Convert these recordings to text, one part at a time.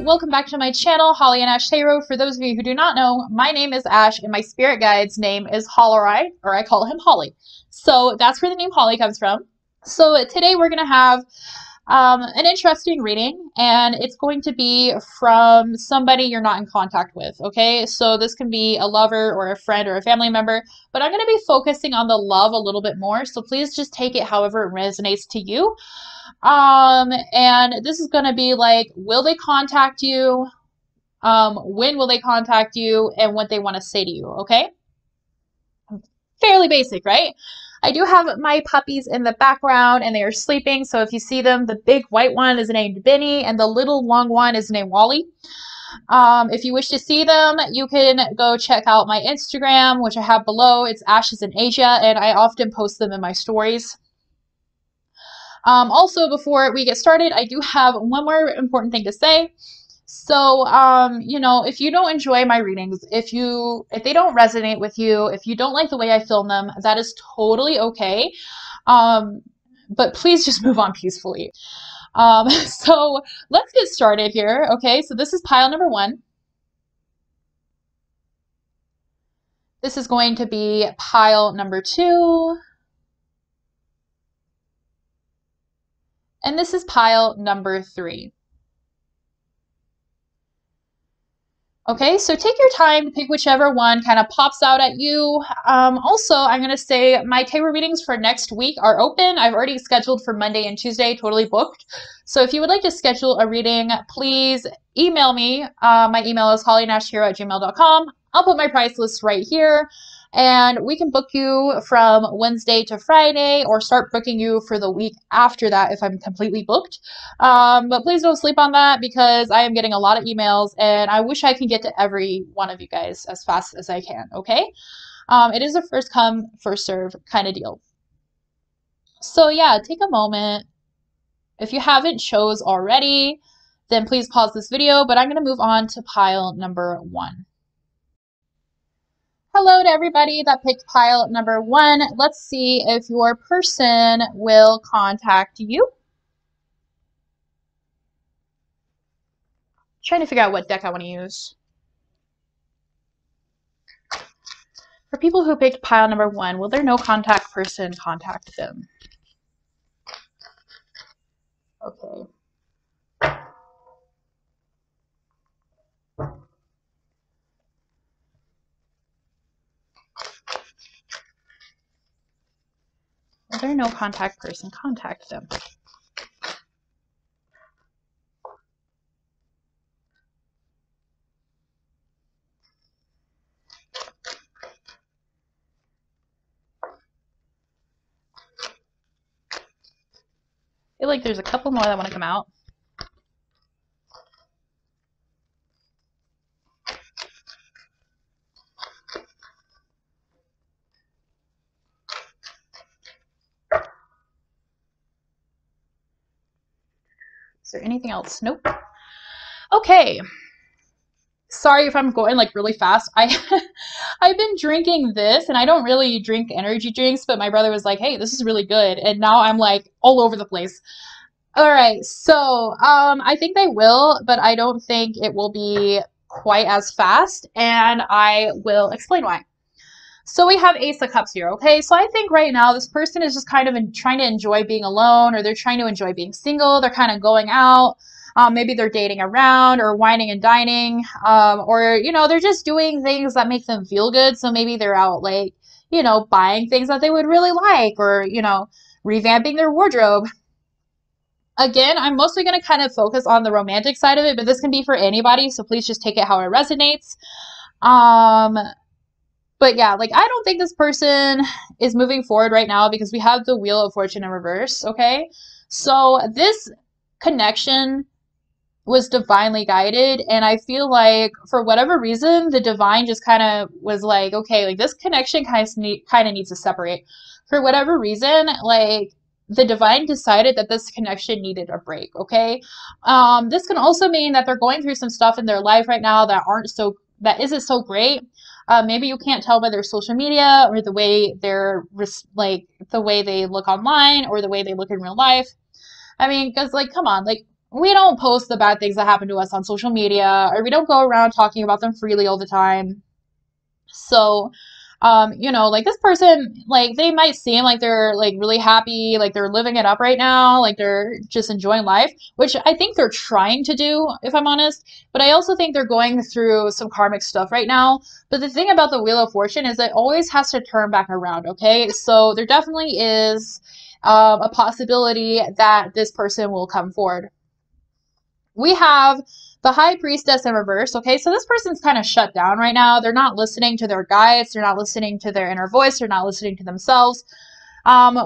welcome back to my channel, Holly and Ash Tarot. For those of you who do not know, my name is Ash and my spirit guide's name is Hollerai, or I call him Holly. So that's where the name Holly comes from. So today we're going to have an interesting reading, and it's going to be from somebody you're not in contact with, okay? So this can be a lover or a friend or a family member, but I'm going to be focusing on the love a little bit more, so please just take it however it resonates to you. And this is going to be like, will they contact you? When will they contact you, and what they want to say to you, okay? Fairly basic, right? I do have my puppies in the background and they are sleeping. So if you see them, the big white one is named Benny and the little long one is named Wally. If you wish to see them, you can go check out my Instagram, which I have below. It's Ashes in Asia, and I often post them in my stories. Also, before we get started, I do have one more important thing to say. So, you know, if you don't enjoy my readings, if they don't resonate with you, if you don't like the way I film them, that is totally okay. But please just move on peacefully. So let's get started here. Okay, so this is pile number 1. This is going to be pile number 2. And this is pile number 3. Okay, so take your time to pick whichever one kind of pops out at you. Also, I'm going to say my tarot readings for next week are open. I've already scheduled for Monday and Tuesday, totally booked. So if you would like to schedule a reading, please email me. My email is hollynashtarot@gmail.com. I'll put my price list right here. And we can book you from Wednesday to Friday, or start booking you for the week after that if I'm completely booked. But please don't sleep on that, because I am getting a lot of emails and I wish I could get to every one of you guys as fast as I can, okay? It is a first come, first serve kind of deal. So yeah, take a moment. If you haven't chose already, then please pause this video, but I'm going to move on to pile number 1. Hello to everybody that picked pile number 1. Let's see if your person will contact you. Trying to figure out what deck I want to use. For people who picked pile number 1, will their no contact person contact them? Okay. Will their no contact person contact them? I feel like there's a couple more that want to come out. Is there anything else? Nope. Okay. Sorry if I'm going like really fast. I've been drinking this, and I don't really drink energy drinks, but my brother was like, hey, this is really good. And now I'm like all over the place. All right. So, I think they will, but I don't think it will be quite as fast, and I will explain why. So we have Ace of Cups here, okay? So I think right now this person is just kind of trying to enjoy being alone, or they're trying to enjoy being single. They're kind of going out. Maybe they're dating around, or whining and dining, or, you know, they're just doing things that make them feel good. So maybe they're out, like, you know, buying things that they would really like, or, you know, revamping their wardrobe. Again, I'm mostly going to kind of focus on the romantic side of it, but this can be for anybody. So please just take it how it resonates. But yeah, like, I don't think this person is moving forward right now, because we have the Wheel of Fortune in reverse, okay? So this connection was divinely guided, and I feel like for whatever reason, the divine just kind of was like, okay, like, this connection kind of needs to separate. For whatever reason, like, the divine decided that this connection needed a break, okay? This can also mean that they're going through some stuff in their life right now that isn't so great. Maybe you can't tell by their social media, or the way they're like the way they look online, or the way they look in real life. I mean, because, like, come on, like, we don't post the bad things that happen to us on social media, or we don't go around talking about them freely all the time. So, you know, like this person, like they might seem like they're like really happy, like they're living it up right now, like they're just enjoying life, which I think they're trying to do, if I'm honest. But I also think they're going through some karmic stuff right now. But the thing about the Wheel of Fortune is it always has to turn back around, okay? So there definitely is a possibility that this person will come forward. We have the High Priestess in reverse, okay? So this person's kind of shut down right now. They're not listening to their guides. They're not listening to their inner voice. They're not listening to themselves.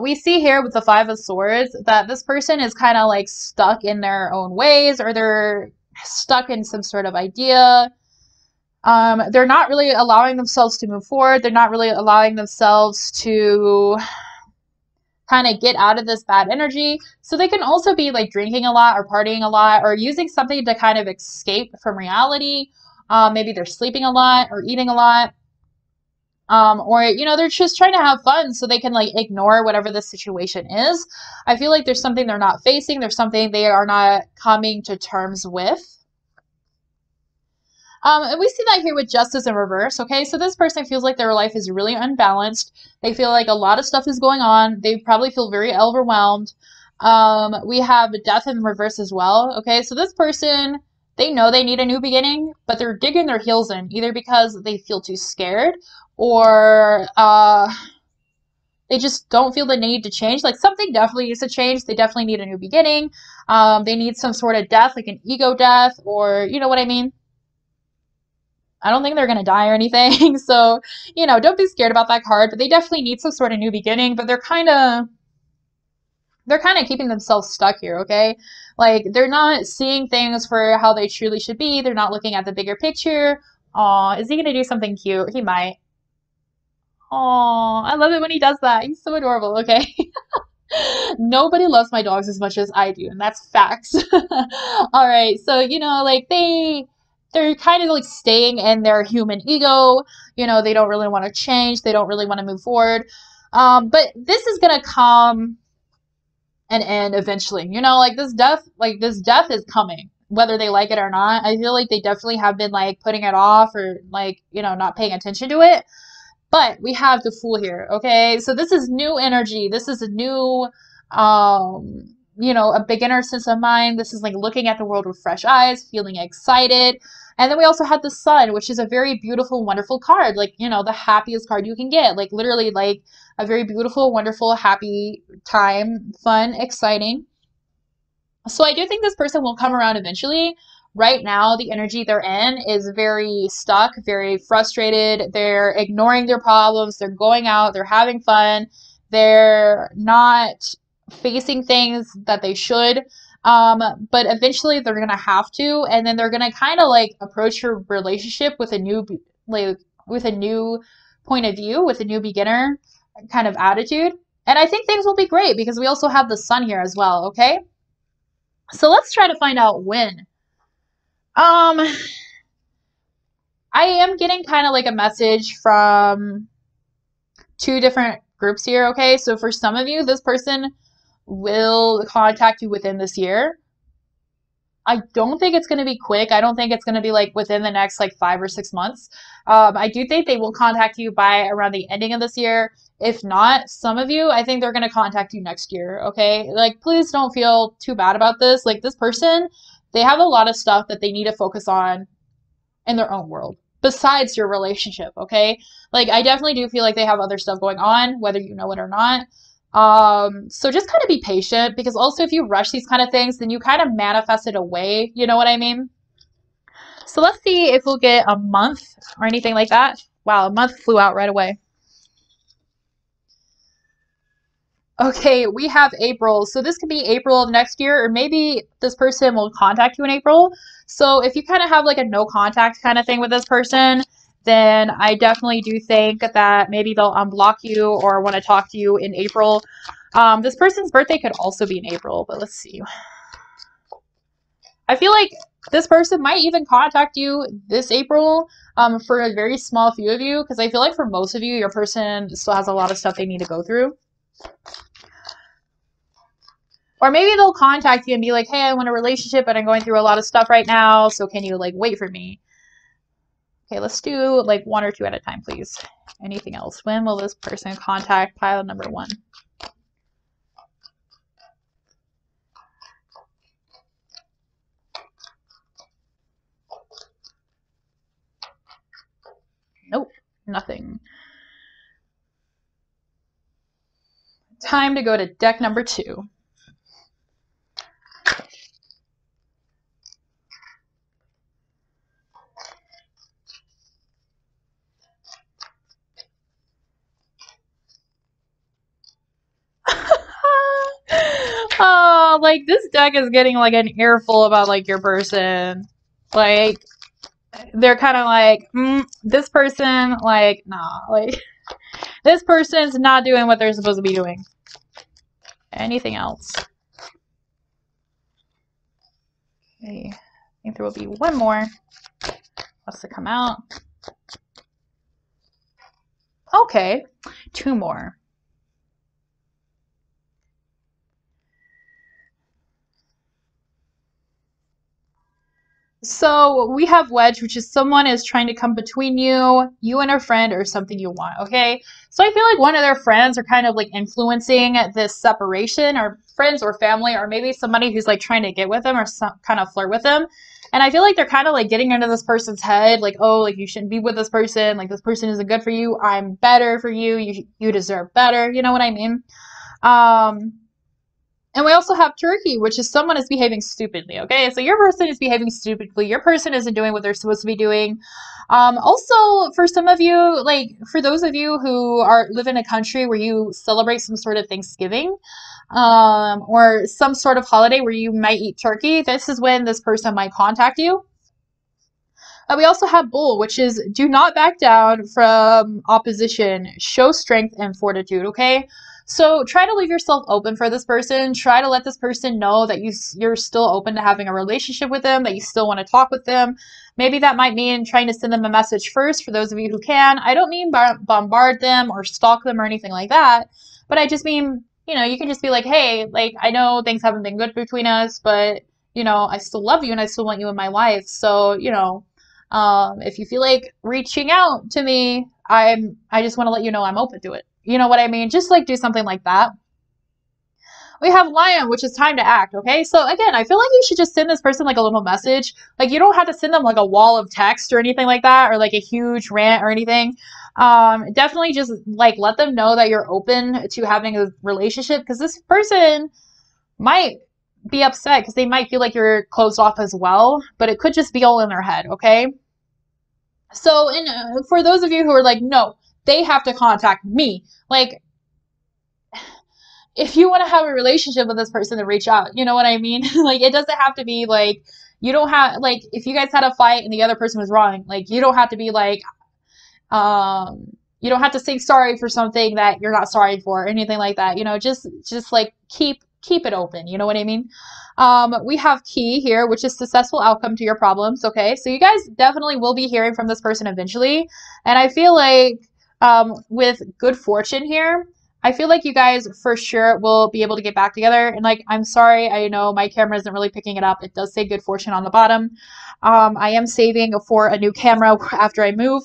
We see here with the Five of Swords that this person is kind of like stuck in their own ways, or they're stuck in some sort of idea. They're not really allowing themselves to move forward. They're not really allowing themselves to kind of get out of this bad energy. So they can also be like drinking a lot or partying a lot or using something to kind of escape from reality. Maybe they're sleeping a lot or eating a lot. Or, you know, they're just trying to have fun so they can like ignore whatever the situation is. I feel like there's something they're not facing. There's something they are not coming to terms with. And we see that here with Justice in reverse, okay? So this person feels like their life is really unbalanced. They feel like a lot of stuff is going on. They probably feel very overwhelmed. We have Death in reverse as well, okay? So this person, they know they need a new beginning, but they're digging their heels in, either because they feel too scared or they just don't feel the need to change. Like something definitely needs to change. They definitely need a new beginning. They need some sort of death, like an ego death, or you know what I mean? I don't think they're going to die or anything. So, you know, don't be scared about that card, but they definitely need some sort of new beginning, but they're kind of keeping themselves stuck here, okay? Like they're not seeing things for how they truly should be. They're not looking at the bigger picture. Aw, is he going to do something cute? He might. Aw, I love it when he does that. He's so adorable, okay? Nobody loves my dogs as much as I do, and that's facts. All right, so you know, like they're kind of like staying in their human ego. You know, they don't really want to change. They don't really want to move forward. But this is gonna come an end eventually. You know, like this death is coming, whether they like it or not. I feel like they definitely have been like putting it off or like, you know, not paying attention to it. But we have the Fool here, okay? So this is new energy. This is a new, you know, a beginner sense of mind. This is like looking at the world with fresh eyes, feeling excited. And then we also have the Sun, which is a very beautiful, wonderful card. Like, you know, the happiest card you can get. Like, literally, like a very beautiful, wonderful, happy time, fun, exciting. So I do think this person will come around eventually. Right now, the energy they're in is very stuck, very frustrated. They're ignoring their problems. They're going out. They're having fun. They're not facing things that they should. But eventually they're going to have to. And then they're going to kind of like approach your relationship with a new, like, with a new point of view, with a new beginner kind of attitude. And I think things will be great because we also have the Sun here as well, okay? So let's try to find out when. I am getting kind of like a message from two different groups here, okay? So for some of you, this person will contact you within this year. I don't think it's going to be quick. I don't think it's going to be like within the next like 5 or 6 months. I do think they will contact you by around the ending of this year. If not, some of you, I think they're going to contact you next year, okay? Like, please don't feel too bad about this. Like, this person, they have a lot of stuff that they need to focus on in their own world besides your relationship, okay? Like, I definitely do feel like they have other stuff going on, whether you know it or not. So just kind of be patient, because also if you rush these kind of things, then you kind of manifest it away, you know what I mean? So let's see if we'll get a month or anything like that. Wow, a month flew out right away. Okay, we have April. So this could be April of next year, or maybe this person will contact you in April. So if you kind of have like a no contact kind of thing with this person, then I definitely do think that maybe they'll unblock you or want to talk to you in April. This person's birthday could also be in April, but let's see. I feel like this person might even contact you this April for a very small few of you, because I feel like for most of you, your person still has a lot of stuff they need to go through. Or maybe they'll contact you and be like, hey, I want a relationship, but I'm going through a lot of stuff right now, so can you like wait for me? Okay, let's do like 1 or 2 at a time, please. Anything else? When will this person contact pile number 1? Nope, nothing. Time to go to deck number 2. Oh, like this deck is getting like an earful about like your person. Like they're kind of like, this person, like, nah, like this person's not doing what they're supposed to be doing. Anything else? Okay, I think there will be one more. Wants to come out. Okay, 2 more. So we have wedge, which is someone is trying to come between you and a friend or something you want, okay? So I feel like one of their friends are kind of like influencing this separation, or friends or family, or maybe somebody who's like trying to get with them or some kind of flirt with them. And I feel like they're kind of like getting into this person's head, like, oh, like you shouldn't be with this person, like this person isn't good for you, I'm better for you, you deserve better, you know what I mean? And we also have turkey, which is someone is behaving stupidly, okay? So your person is behaving stupidly. Your person isn't doing what they're supposed to be doing. Also, for some of you, like, for those of you who live in a country where you celebrate some sort of Thanksgiving, or some sort of holiday where you might eat turkey, this is when this person might contact you. We also have bull, which is do not back down from opposition. Show strength and fortitude, okay? So try to leave yourself open for this person. Try to let this person know that you're still open to having a relationship with them, that you still want to talk with them. Maybe that might mean trying to send them a message first for those of you who can. I don't mean bombard them or stalk them or anything like that, but I just mean, you know, you can just be like, hey, like, I know things haven't been good between us, but, you know, I still love you and I still want you in my life. So, you know, if you feel like reaching out to me, I just want to let you know I'm open to it. You know what I mean? Just like do something like that. We have lion, which is time to act, okay? So again, I feel like you should just send this person like a little message. Like you don't have to send them like a wall of text or anything like that, or like a huge rant or anything. Definitely just like let them know that you're open to having a relationship, because this person might be upset because they might feel like you're closed off as well, but it could just be all in their head, okay? So for those of you who are like, no, they have to contact me. Like, if you want to have a relationship with this person, to reach out. You know what I mean? Like, it doesn't have to be like, you don't have, like, if you guys had a fight and the other person was wrong, like, you don't have to be like, you don't have to say sorry for something that you're not sorry for or anything like that. You know, just like keep it open. You know what I mean? We have key here, which is successful outcome to your problems. Okay, so you guys definitely will be hearing from this person eventually, and I feel like with good fortune here, I feel like you guys for sure will be able to get back together. And like, I'm sorry, I know my camera isn't really picking it up. It does say good fortune on the bottom. I am saving for a new camera after I move.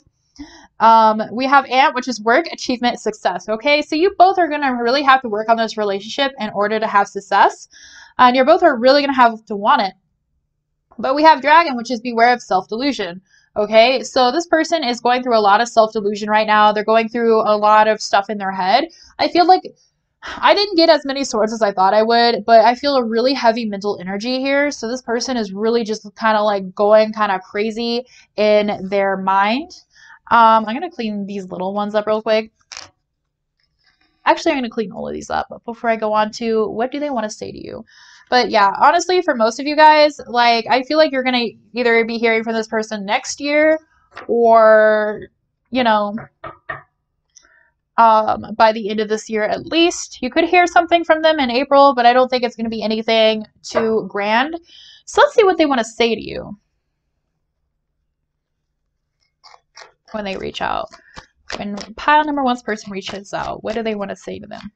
We have ant, which is work, achievement, success. Okay, so you both are going to really have to work on this relationship in order to have success. And you're both are really going to have to want it. But we have dragon, which is beware of self-delusion. Okay, so this person is going through a lot of self-delusion right now. They're going through a lot of stuff in their head. I feel like I didn't get as many swords as I thought I would, but I feel a really heavy mental energy here. So this person is really just kind of like going kind of crazy in their mind. I'm going to clean these little ones up real quick. Actually, I'm going to clean all of these up before I go on to what do they want to say to you. But yeah, honestly, for most of you guys, like, I feel like you're going to either be hearing from this person next year or, you know, by the end of this year at least. You could hear something from them in April, but I don't think it's going to be anything too grand. So let's see what they want to say to you when they reach out. When pile number one's person reaches out, what do they want to say to them?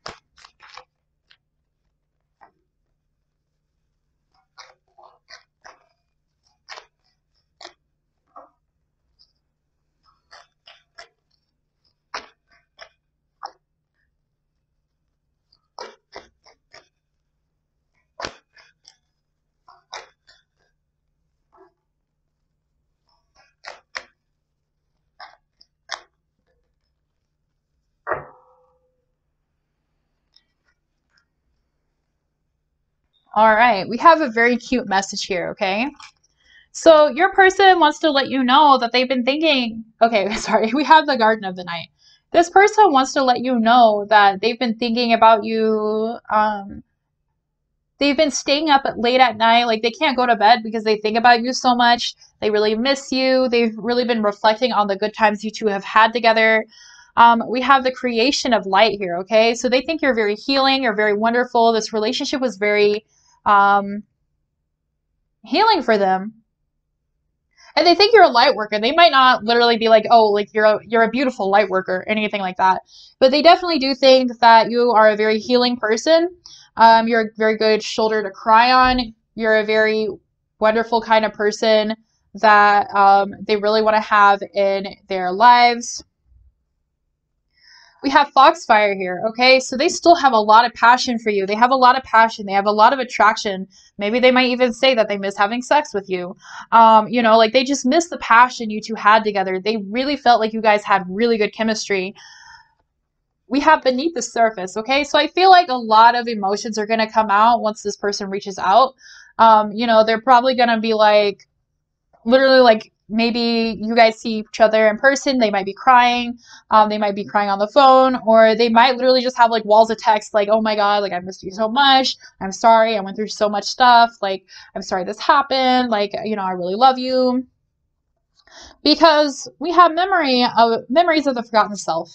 All right, we have a very cute message here, okay? So your person wants to let you know that they've been thinking, okay, sorry, we have the Garden of the Night. This person wants to let you know that they've been thinking about you. They've been staying up late at night, like they can't go to bed because they think about you so much. They really miss you. They've really been reflecting on the good times you two have had together. We have the creation of light here, okay? So they think you're very healing, you're very wonderful. This relationship was very healing for them. And they think you're a light worker. They might not literally be like, oh, like you're a beautiful light worker or anything like that. But they definitely do think that you are a very healing person. You're a very good shoulder to cry on. You're a very wonderful kind of person that they really want to have in their lives. We have Foxfire here, okay? So they still have a lot of passion for you. They have a lot of passion. They have a lot of attraction. Maybe they might even say that they miss having sex with you. You know, like they just miss the passion you two had together. They really felt like you guys had really good chemistry. We have beneath the surface, okay? So I feel like a lot of emotions are going to come out once this person reaches out. You know, they're probably going to be like, literally like, maybe you guys see each other in person, they might be crying, they might be crying on the phone, or they might literally just have like walls of text like, oh my god, like I missed you so much, I'm sorry, I went through so much stuff, like I'm sorry this happened, like, you know, I really love you. Because we have memories of the forgotten self.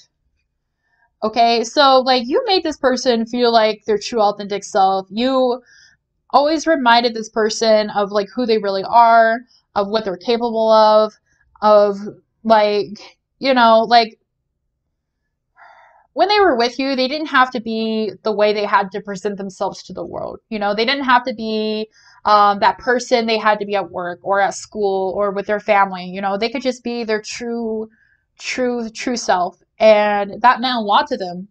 Okay, so like you made this person feel like their true authentic self. You always reminded this person of like who they really are, of what they're capable of like, you know, like when they were with you, they didn't have to be the way they had to present themselves to the world. You know, they didn't have to be that person they had to be at work or at school or with their family. You know, they could just be their true self. And that meant a lot to them.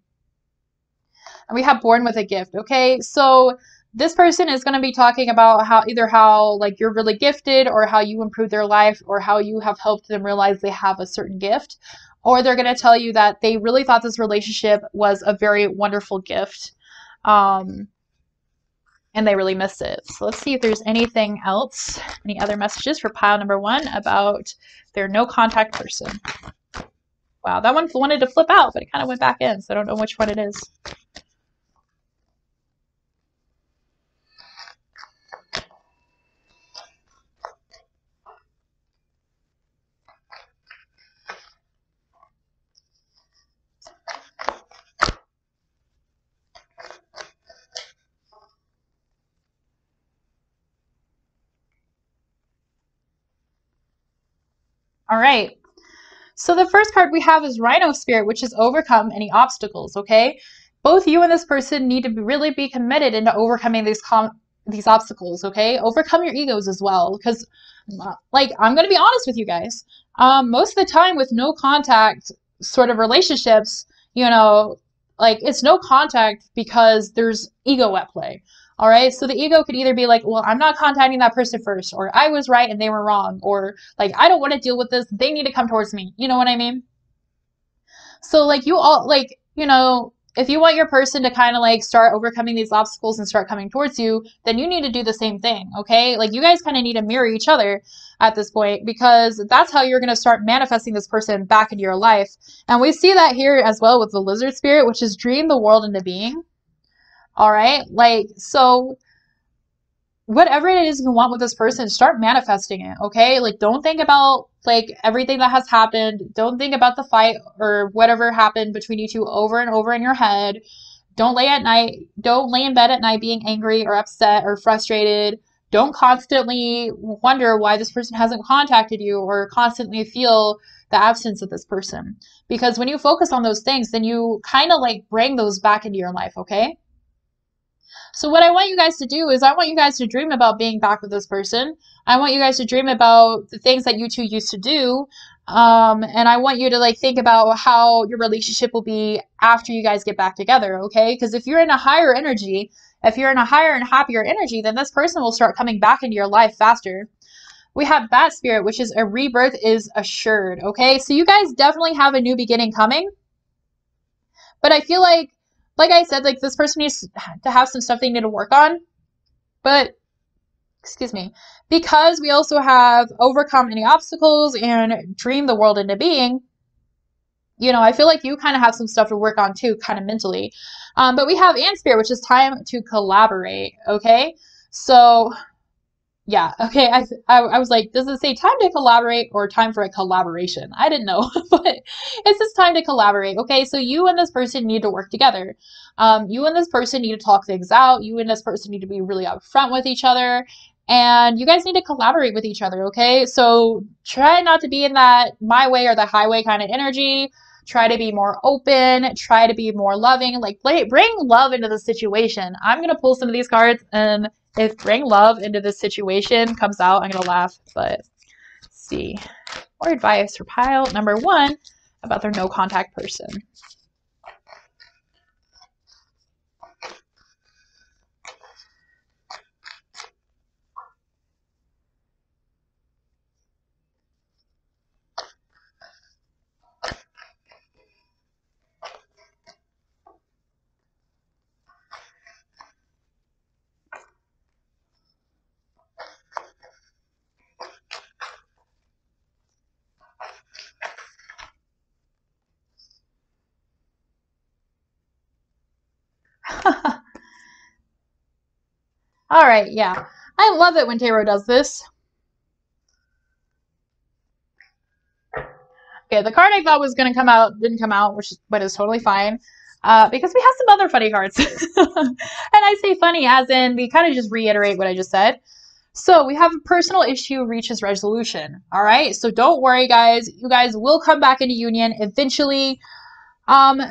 And we have born with a gift. Okay, so this person is going to be talking about how like you're really gifted, or how you improved their life, or how you have helped them realize they have a certain gift, or they're going to tell you that they really thought this relationship was a very wonderful gift, and they really missed it. So let's see if there's anything else, any other messages for pile number 1 about their no contact person. Wow, that one wanted to flip out, but it kind of went back in, so I don't know which one it is. All right. So the first card we have is Rhino Spirit, which is overcome any obstacles, okay? Both you and this person need to really be committed into overcoming these obstacles, okay? Overcome your egos as well, because, like, I'm going to be honest with you guys. Most of the time with no contact sort of relationships, you know, like, it's no contact because there's ego at play. All right, so the ego could either be like, well, I'm not contacting that person first, or I was right and they were wrong, or like, I don't want to deal with this, they need to come towards me. You know what I mean? So like you all, like, you know, if you want your person to kind of like start overcoming these obstacles and start coming towards you, then you need to do the same thing, okay? Like you guys kind of need to mirror each other at this point, because that's how you're going to start manifesting this person back into your life. And we see that here as well with the lizard spirit, which is dream the world into being. All right, like, so whatever it is you want with this person, start manifesting it, okay? Like, don't think about like everything that has happened. Don't think about the fight or whatever happened between you two over and over in your head. Don't lay in bed at night being angry or upset or frustrated. Don't constantly wonder why this person hasn't contacted you, or constantly feel the absence of this person. Because when you focus on those things, then you kind of like bring those back into your life, okay? So what I want you guys to do is I want you guys to dream about being back with this person. I want you guys to dream about the things that you two used to do. And I want you to like think about how your relationship will be after you guys get back together, okay? Because if you're in a higher energy, if you're in a higher and happier energy, then this person will start coming back into your life faster. We have Bat Spirit, which is a rebirth is assured, okay? So you guys definitely have a new beginning coming. But I feel like I said, like this person needs to have some stuff they need to work on. But, excuse me, because we also have overcome any obstacles and dream the world into being, you know, I feel like you kind of have some stuff to work on too, kind of mentally. But we have and spirit, which is time to collaborate. Okay. So yeah. Okay. I was like, does it say time to collaborate or time for a collaboration? I didn't know, but it says time to collaborate. Okay. So you and this person need to work together. You and this person need to talk things out. You and this person need to be really upfront with each other. And you guys need to collaborate with each other. Okay. So try not to be in that my way or the highway kind of energy. Try to be more open, try to be more loving, like bring love into the situation. I'm going to pull some of these cards, and if bring love into this situation comes out, I'm going to laugh, but let's see. More advice for pile number 1 about their no contact person. All right, yeah. I love it when tarot does this. Okay, the card I thought was going to come out didn't come out, but is totally fine. Because we have some other funny cards. And I say funny as in we kind of just reiterate what I just said. So we have a personal issue reaches resolution. All right, so don't worry, guys. You guys will come back into union eventually.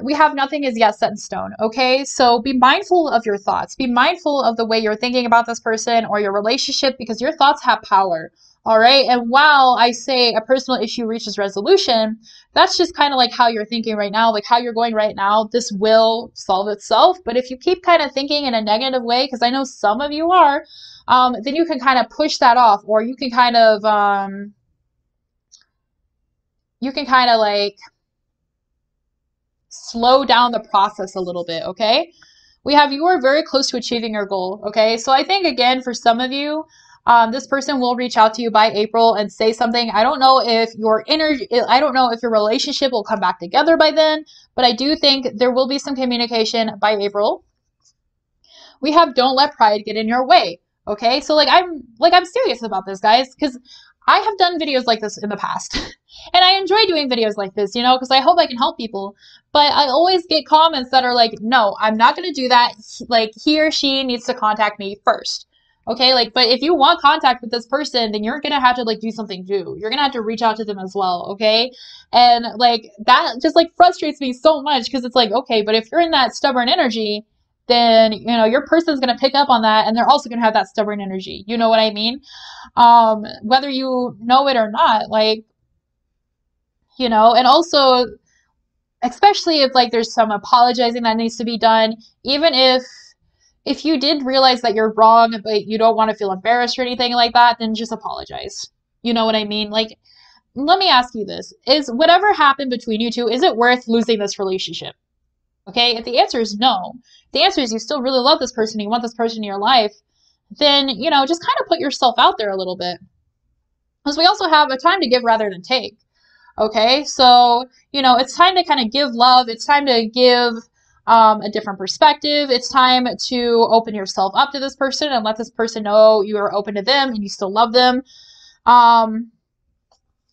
We have nothing is yet set in stone. Okay, so be mindful of your thoughts. Be mindful of the way you're thinking about this person or your relationship, because your thoughts have power. All right, and while I say a personal issue reaches resolution, that's just kind of like how you're thinking right now, like how you're going right now. This will solve itself, but if you keep kind of thinking in a negative way, because I know some of you are, then you can kind of push that off, or you can kind of like slow down the process a little bit. Okay, we have you are very close to achieving your goal. Okay, so I think again for some of you, this person will reach out to you by April and say something. I don't know if I don't know if your relationship will come back together by then, but I do think there will be some communication by April. We have don't let pride get in your way. Okay, so I'm serious about this, guys, because I have done videos like this in the past. And I enjoy doing videos like this, you know, because I hope I can help people. But I always get comments that are like, no, I'm not going to do that. Like, he or she needs to contact me first. Okay, like, but if you want contact with this person, then you're going to have to, like, do something new. You're going to have to reach out to them as well, okay? And, like, that just, like, frustrates me so much because it's like, okay, but if you're in that stubborn energy, then, you know, your person's going to pick up on that, and they're also going to have that stubborn energy. You know what I mean? Whether you know it or not, like, you know, and also, especially if like there's some apologizing that needs to be done, even if you did realize that you're wrong, but you don't want to feel embarrassed or anything like that, then just apologize. You know what I mean? Like, let me ask you this. Is whatever happened between you two, is it worth losing this relationship? Okay, if the answer is no, the answer is you still really love this person, you want this person in your life, then, you know, just kind of put yourself out there a little bit. Because we also have a time to give rather than take. Okay, so, you know, it's time to kind of give love. It's time to give a different perspective. It's time to open yourself up to this person and let this person know you are open to them and you still love them.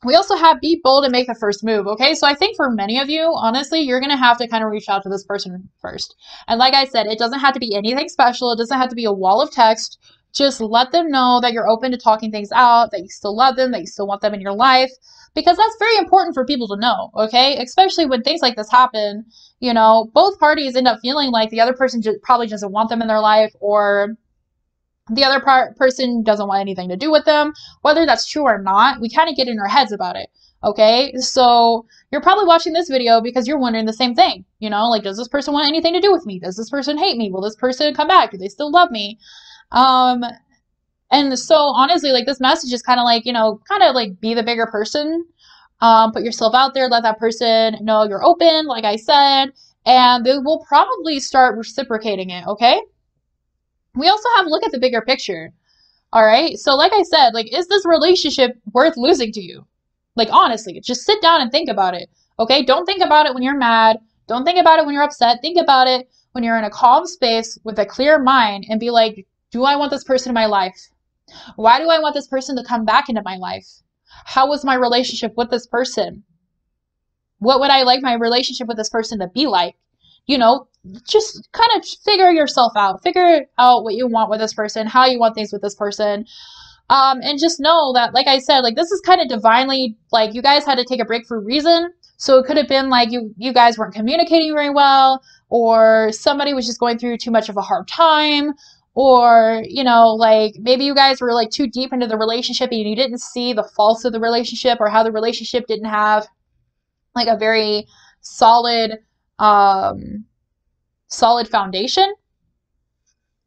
We also have be bold and make the first move. Okay, so I think for many of you, honestly, you're going to have to kind of reach out to this person first. And like I said, it doesn't have to be anything special. It doesn't have to be a wall of text. Just let them know that you're open to talking things out, that you still love them, that you still want them in your life. Because that's very important for people to know, okay? Especially when things like this happen, you know, both parties end up feeling like the other person probably doesn't want them in their life, or the other person doesn't want anything to do with them. Whether that's true or not, we kind of get in our heads about it, okay? So you're probably watching this video because you're wondering the same thing, you know? Like, does this person want anything to do with me? Does this person hate me? Will this person come back? Do they still love me? And so honestly, like, this message is kind of like, you know, kind of like be the bigger person. Put yourself out there, let that person know you're open, like I said, and they will probably start reciprocating it, okay? We also have to look at the bigger picture. All right. So like I said, like, is this relationship worth losing to you? Like, honestly, just sit down and think about it. Okay. Don't think about it when you're mad. Don't think about it when you're upset. Think about it when you're in a calm space with a clear mind and be like, do I want this person in my life? Why do I want this person to come back into my life? How was my relationship with this person? What would I like my relationship with this person to be like? You know, just kind of figure yourself out. Figure out what you want with this person, how you want things with this person. And just know that, like I said, like, this is kind of divinely, like, you guys had to take a break for a reason. So it could have been like you guys weren't communicating very well, or somebody was just going through too much of a hard time, or, you know, like, maybe you guys were like too deep into the relationship and you didn't see the faults of the relationship, or how the relationship didn't have like a very solid solid foundation.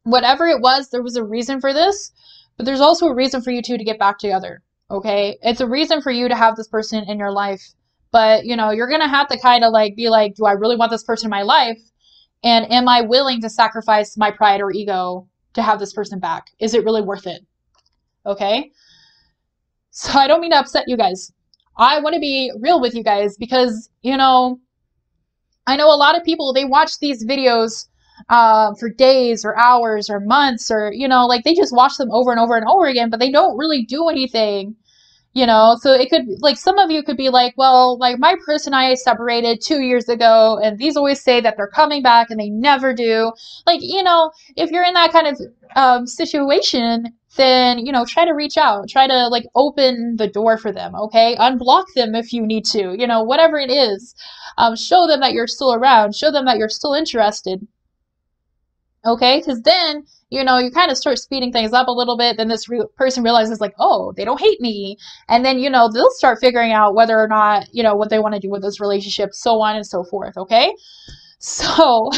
Whatever it was, there was a reason for this, but there's also a reason for you two to get back together. Okay, it's a reason for you to have this person in your life, but you know, you're gonna have to kind of like be like, do I really want this person in my life, and am I willing to sacrifice my pride or ego to have this person back? Is it really worth it? Okay, so I don't mean to upset you guys. I want to be real with you guys, because, you know, I know a lot of people, they watch these videos for days or hours or months, or, you know, like, they just watch them over and over and over again, but they don't really do anything, you know. So it could, like, some of you could be like, well, like, my person and I separated 2 years ago, and these always say that they're coming back and they never do. Like, you know, if you're in that kind of situation, then, you know, try to reach out, try to, like, open the door for them. Okay, unblock them if you need to, you know, whatever it is. Show them that you're still around, show them that you're still interested. Okay, because then, you know, you kind of start speeding things up a little bit. Then this person realizes, like, oh, they don't hate me. And then, you know, they'll start figuring out whether or not, you know, what they want to do with this relationship, so on and so forth. Okay, so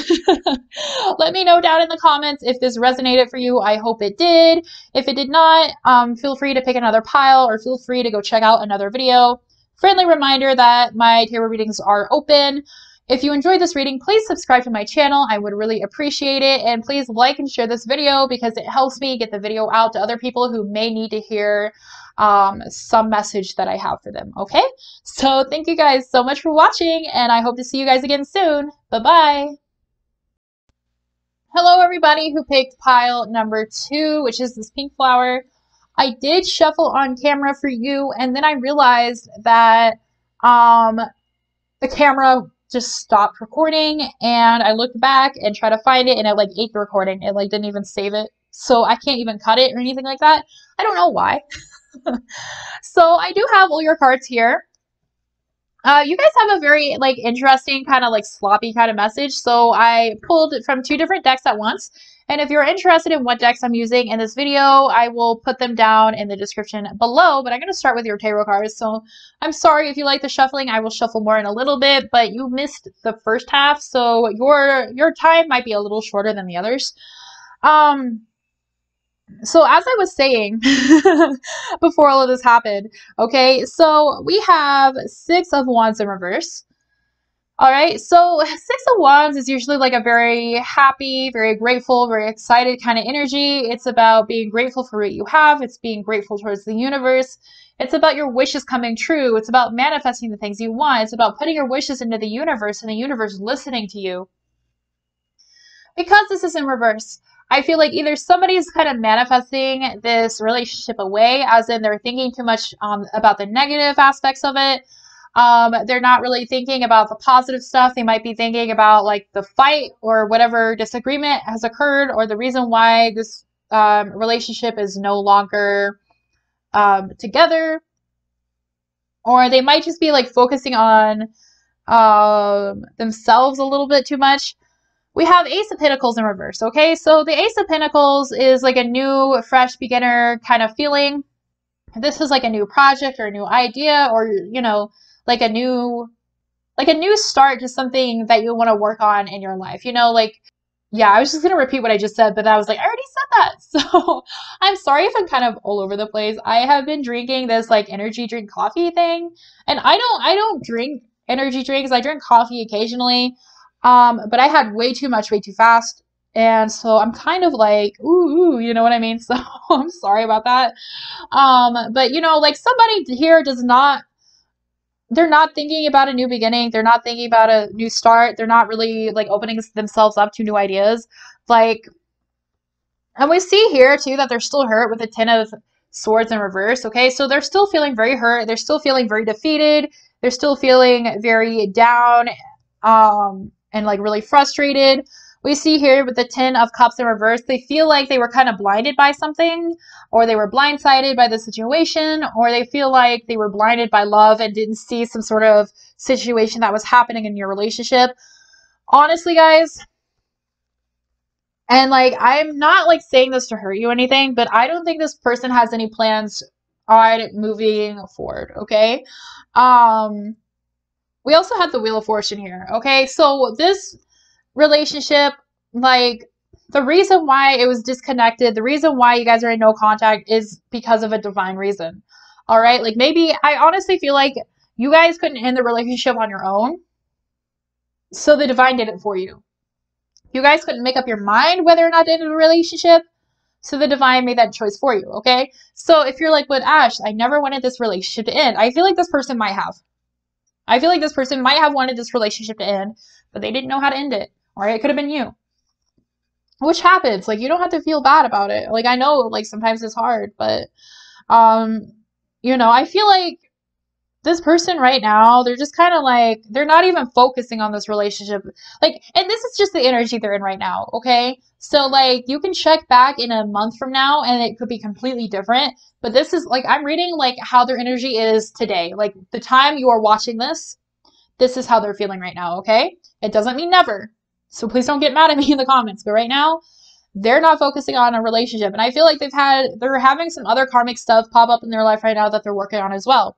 let me know down in the comments if this resonated for you. I hope it did. If it did not, feel free to pick another pile, or feel free to go check out another video. Friendly reminder that my tarot readings are open. If you enjoyed this reading, please subscribe to my channel. I would really appreciate it. And please like and share this video, because it helps me get the video out to other people who may need to hear some message that I have for them. Okay? So thank you guys so much for watching, and I hope to see you guys again soon. Bye-bye. Hello, everybody who picked pile number 2, which is this pink flower. I did shuffle on camera for you, and then I realized that the camera just stopped recording, and I looked back and tried to find it, and it like ate the recording. It like didn't even save it, so I can't even cut it or anything like that. I don't know why. So I do have all your cards here. You guys have a very like interesting kind of like sloppy kind of message, so I pulled it from 2 different decks at once. And if you're interested in what decks I'm using in this video, I will put them down in the description below, but I'm going to start with your tarot cards. So I'm sorry if you like the shuffling. I will shuffle more in a little bit, but you missed the first half, so your time might be a little shorter than the others. So as I was saying before all of this happened, okay, so we have 6 of Wands in reverse. All right, so 6 of Wands is usually like a very happy, very grateful, very excited kind of energy. It's about being grateful for what you have. It's being grateful towards the universe. It's about your wishes coming true. It's about manifesting the things you want. It's about putting your wishes into the universe and the universe listening to you. Because this is in reverse, I feel like either somebody's kind of manifesting this relationship away, as in they're thinking too much about the negative aspects of it. They're not really thinking about the positive stuff. They might be thinking about like the fight or whatever disagreement has occurred, or the reason why this relationship is no longer together. Or they might just be like focusing on themselves a little bit too much. We have Ace of Pentacles in reverse, okay? So the Ace of Pentacles is like a new, fresh beginner kind of feeling. This is like a new project or a new idea, or, you know, like a new start to something that you want to work on in your life. You know, like, yeah, I was just going to repeat what I just said, but I was like, I already said that. So I'm sorry if I'm kind of all over the place. I have been drinking this like energy drink coffee thing, and I don't drink energy drinks. I drink coffee occasionally. But I had way too much, way too fast, And so I'm kind of like, ooh, you know what I mean? So I'm sorry about that. But you know, like somebody here does not, they're not thinking about a new beginning. They're not thinking about a new start. They're not really like opening themselves up to new ideas. Like, and we see here too that they're still hurt with the Ten of Swords in reverse. Okay, so they're still feeling very hurt. They're still feeling very defeated. They're still feeling very down, and like really frustrated. We see here with the Ten of Cups in reverse, they feel like they were kind of blinded by something, or they were blindsided by the situation, or they feel like they were blinded by love and didn't see some sort of situation that was happening in your relationship. Honestly, guys, and like, I'm not like saying this to hurt you or anything, but I don't think this person has any plans on moving forward, okay? We also have the Wheel of Fortune here, okay? So this relationship, like, the reason why it was disconnected, the reason why you guys are in no contact is because of a divine reason, all right? Like, maybe, I honestly feel like you guys couldn't end the relationship on your own, so the divine did it for you. You guys couldn't make up your mind whether or not to end a relationship, so the divine made that choice for you, okay? So if you're like, but Ash, I never wanted this relationship to end, I feel like this person might have. I feel like this person might have wanted this relationship to end, but they didn't know how to end it, or it could have been you. Which happens. Like, you don't have to feel bad about it. Like, I know, like, sometimes it's hard, but, you know, I feel like this person right now, they're just kind of like, they're not even focusing on this relationship. Like, and this is just the energy they're in right now, okay? So, like, you can check back in a month from now and it could be completely different. But this is, like, I'm reading, like, how their energy is today. Like, the time you are watching this is how they're feeling right now, okay? It doesn't mean never. So please don't get mad at me in the comments. But right now, they're not focusing on a relationship. And I feel like they're having some other karmic stuff pop up in their life right now that they're working on as well.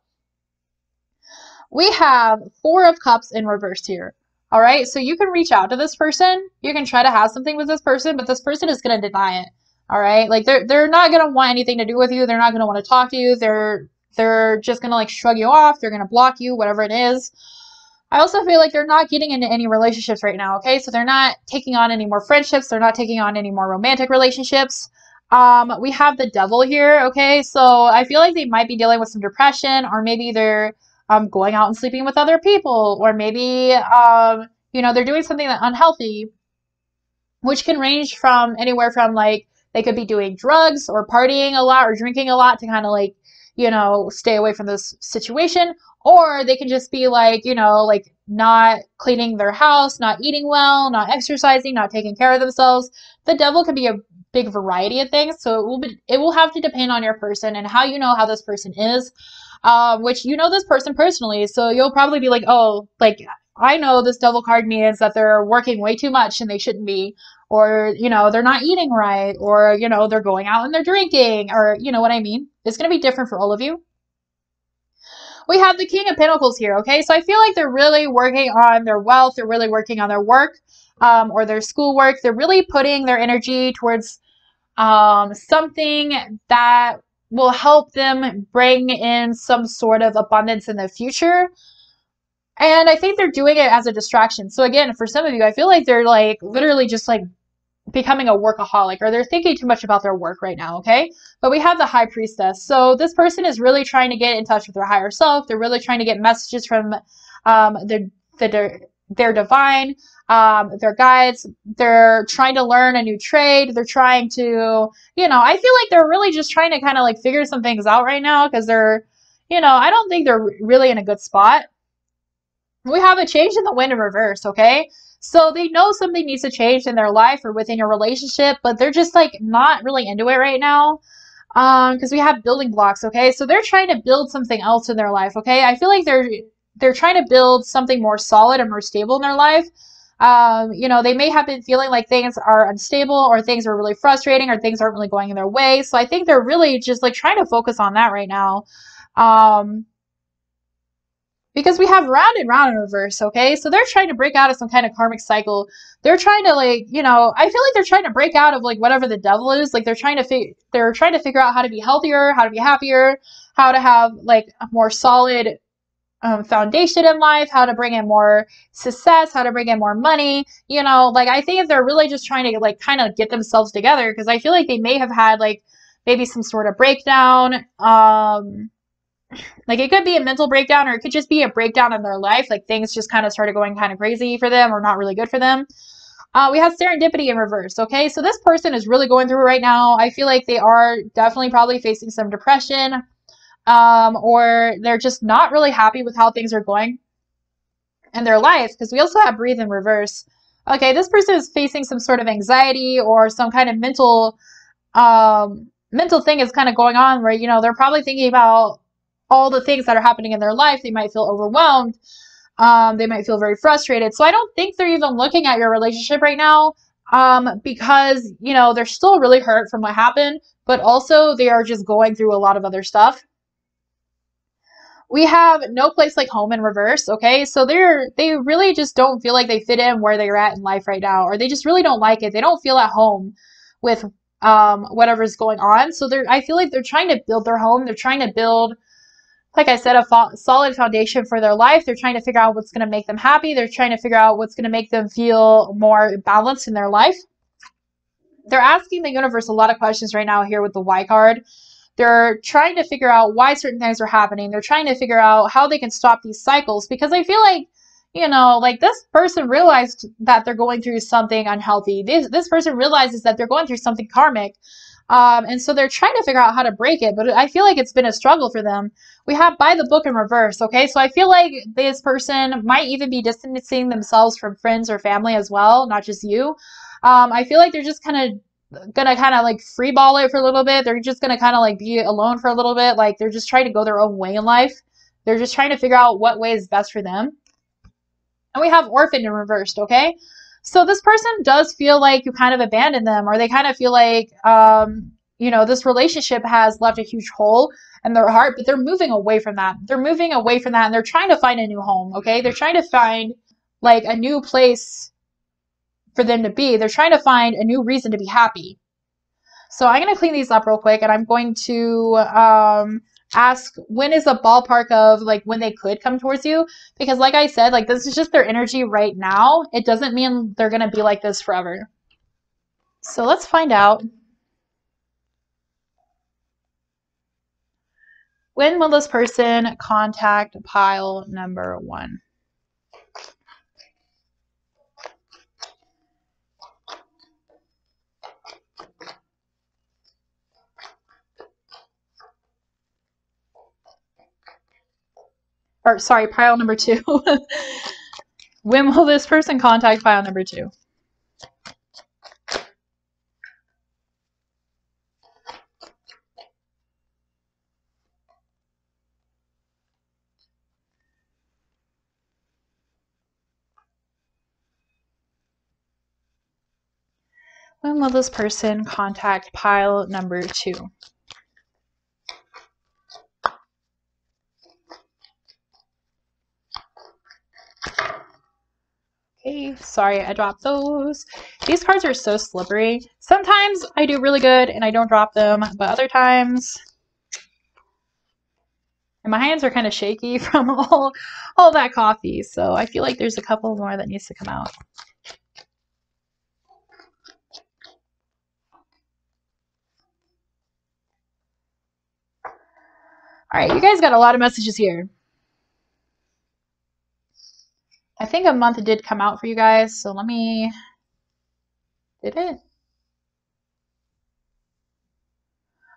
We have Four of Cups in reverse here. All right, so you can reach out to this person. You can try to have something with this person, but this person is going to deny it. All right, like they're not going to want anything to do with you. They're not going to want to talk to you. They're just going to like shrug you off. They're going to block you, whatever it is. I also feel like they're not getting into any relationships right now, okay? So they're not taking on any more friendships. They're not taking on any more romantic relationships. We have the Devil here, okay? So I feel like they might be dealing with some depression, or maybe they're going out and sleeping with other people, or maybe, you know, they're doing something that's unhealthy, which can range from anywhere from, like, they could be doing drugs or partying a lot or drinking a lot to kind of, like, you know, stay away from this situation. Or they can just be like, you know, like not cleaning their house, not eating well, not exercising, not taking care of themselves. The Devil can be a big variety of things. So it will have to depend on your person and how you know how this person is, which you know this person personally. So you'll probably be like, oh, like I know this Devil card means that they're working way too much and they shouldn't be, or, you know, they're not eating right, or, you know, they're going out and they're drinking, or, you know what I mean? It's going to be different for all of you. We have the King of Pentacles here, okay? So I feel like they're really working on their wealth. They're really working on their work, or their schoolwork. They're really putting their energy towards something that will help them bring in some sort of abundance in the future. And I think they're doing it as a distraction. So again, for some of you, I feel like they're like literally just like becoming a workaholic, or they're thinking too much about their work right now, okay? But we have the High Priestess. So this person is really trying to get in touch with their higher self. They're really trying to get messages from their divine, their guides. They're trying to learn a new trade. They're trying to, you know, I feel like they're really just trying to kind of like figure some things out right now, because they're, you know, I don't think they're really in a good spot. We have a change in the wind in reverse, okay? So they know something needs to change in their life or within your relationship, but they're just like not really into it right now. Because we have building blocks, okay? So they're trying to build something else in their life, okay? I feel like they're trying to build something more solid and more stable in their life. You know, they may have been feeling like things are unstable, or things are really frustrating, or things aren't really going in their way. So I think they're really just like trying to focus on that right now. Because we have round and round in reverse, okay? So they're trying to break out of some kind of karmic cycle. They're trying to, like, you know, I feel like they're trying to break out of like whatever the Devil is. Like they're trying to figure out how to be healthier, how to be happier, how to have like a more solid foundation in life, how to bring in more success, how to bring in more money. You know, like I think they're really just trying to like kind of get themselves together, because I feel like they may have had like maybe some sort of breakdown. Like it could be a mental breakdown, or it could just be a breakdown in their life. Like things just kind of started going kind of crazy for them, or not really good for them. We have serendipity in reverse. Okay, so this person is really going through it right now. I feel like they are definitely probably facing some depression, or they're just not really happy with how things are going in their life, because we also have breathe in reverse. Okay, this person is facing some sort of anxiety or some kind of mental thing is kind of going on where, you know, they're probably thinking about all the things that are happening in their life. They might feel overwhelmed. They might feel very frustrated. So I don't think they're even looking at your relationship right now, because, you know, they're still really hurt from what happened, but also they are just going through a lot of other stuff. We have no place like home in reverse. Okay, so they really just don't feel like they fit in where they're at in life right now, or they just really don't like it. They don't feel at home with whatever's going on. So I feel like they're trying to build their home. They're trying to build, like I said, a solid foundation for their life. They're trying to figure out what's going to make them happy. They're trying to figure out what's going to make them feel more balanced in their life. They're asking the universe a lot of questions right now here with the Y card. They're trying to figure out why certain things are happening. They're trying to figure out how they can stop these cycles, because I feel like, you know, like this person realized that they're going through something unhealthy. This person realizes that they're going through something karmic. And so they're trying to figure out how to break it, but I feel like it's been a struggle for them. We have by the book in reverse, okay? So I feel like this person might even be distancing themselves from friends or family as well, not just you. I feel like they're just gonna kind of like free ball it for a little bit. They're just gonna kind of like be alone for a little bit. Like they're just trying to go their own way in life. They're just trying to figure out what way is best for them. And we have orphan in reversed, okay? So this person does feel like you kind of abandoned them, or they kind of feel like, you know, this relationship has left a huge hole in their heart, but they're moving away from that. They're moving away from that, and they're trying to find a new home, okay? They're trying to find like a new place for them to be. They're trying to find a new reason to be happy. So I'm going to clean these up real quick, and I'm going to ask when is a ballpark of like when they could come towards you, because like I said, like this is just their energy right now. It doesn't mean they're going to be like this forever. So let's find out. When will this person contact pile number 1? Or sorry, pile number 2. When will this person contact pile number 2? When will this person contact pile number 2? Okay, sorry, I dropped those. These cards are so slippery. Sometimes I do really good and I don't drop them, but other times, and my hands are kind of shaky from all that coffee, so I feel like there's a couple more that needs to come out. All right, you guys got a lot of messages here. I think a month did come out for you guys, so let me... Did it?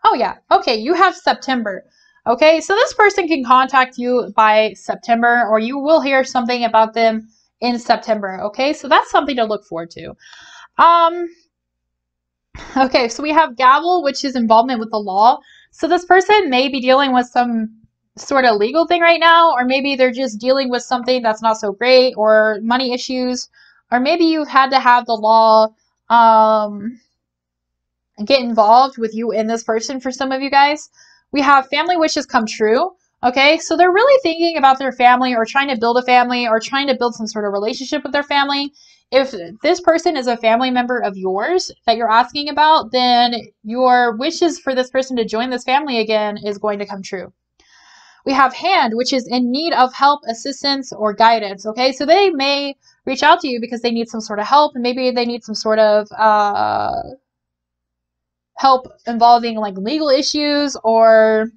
Oh, yeah. Okay, you have September. Okay, so this person can contact you by September, or you will hear something about them in September. Okay, so that's something to look forward to. Okay, so we have gavel, which is involvement with the law. So this person may be dealing with some sort of legal thing right now, or maybe they're just dealing with something that's not so great, or money issues, or maybe you've had to have the law get involved with you and this person for some of you guys. We have family wishes come true. Okay, so they're really thinking about their family, or trying to build a family, or trying to build some sort of relationship with their family. If this person is a family member of yours that you're asking about, then your wishes for this person to join this family again is going to come true. We have hand, which is in need of help, assistance, or guidance. Okay, so they may reach out to you because they need some sort of help. Maybe they need some sort of help involving like legal issues or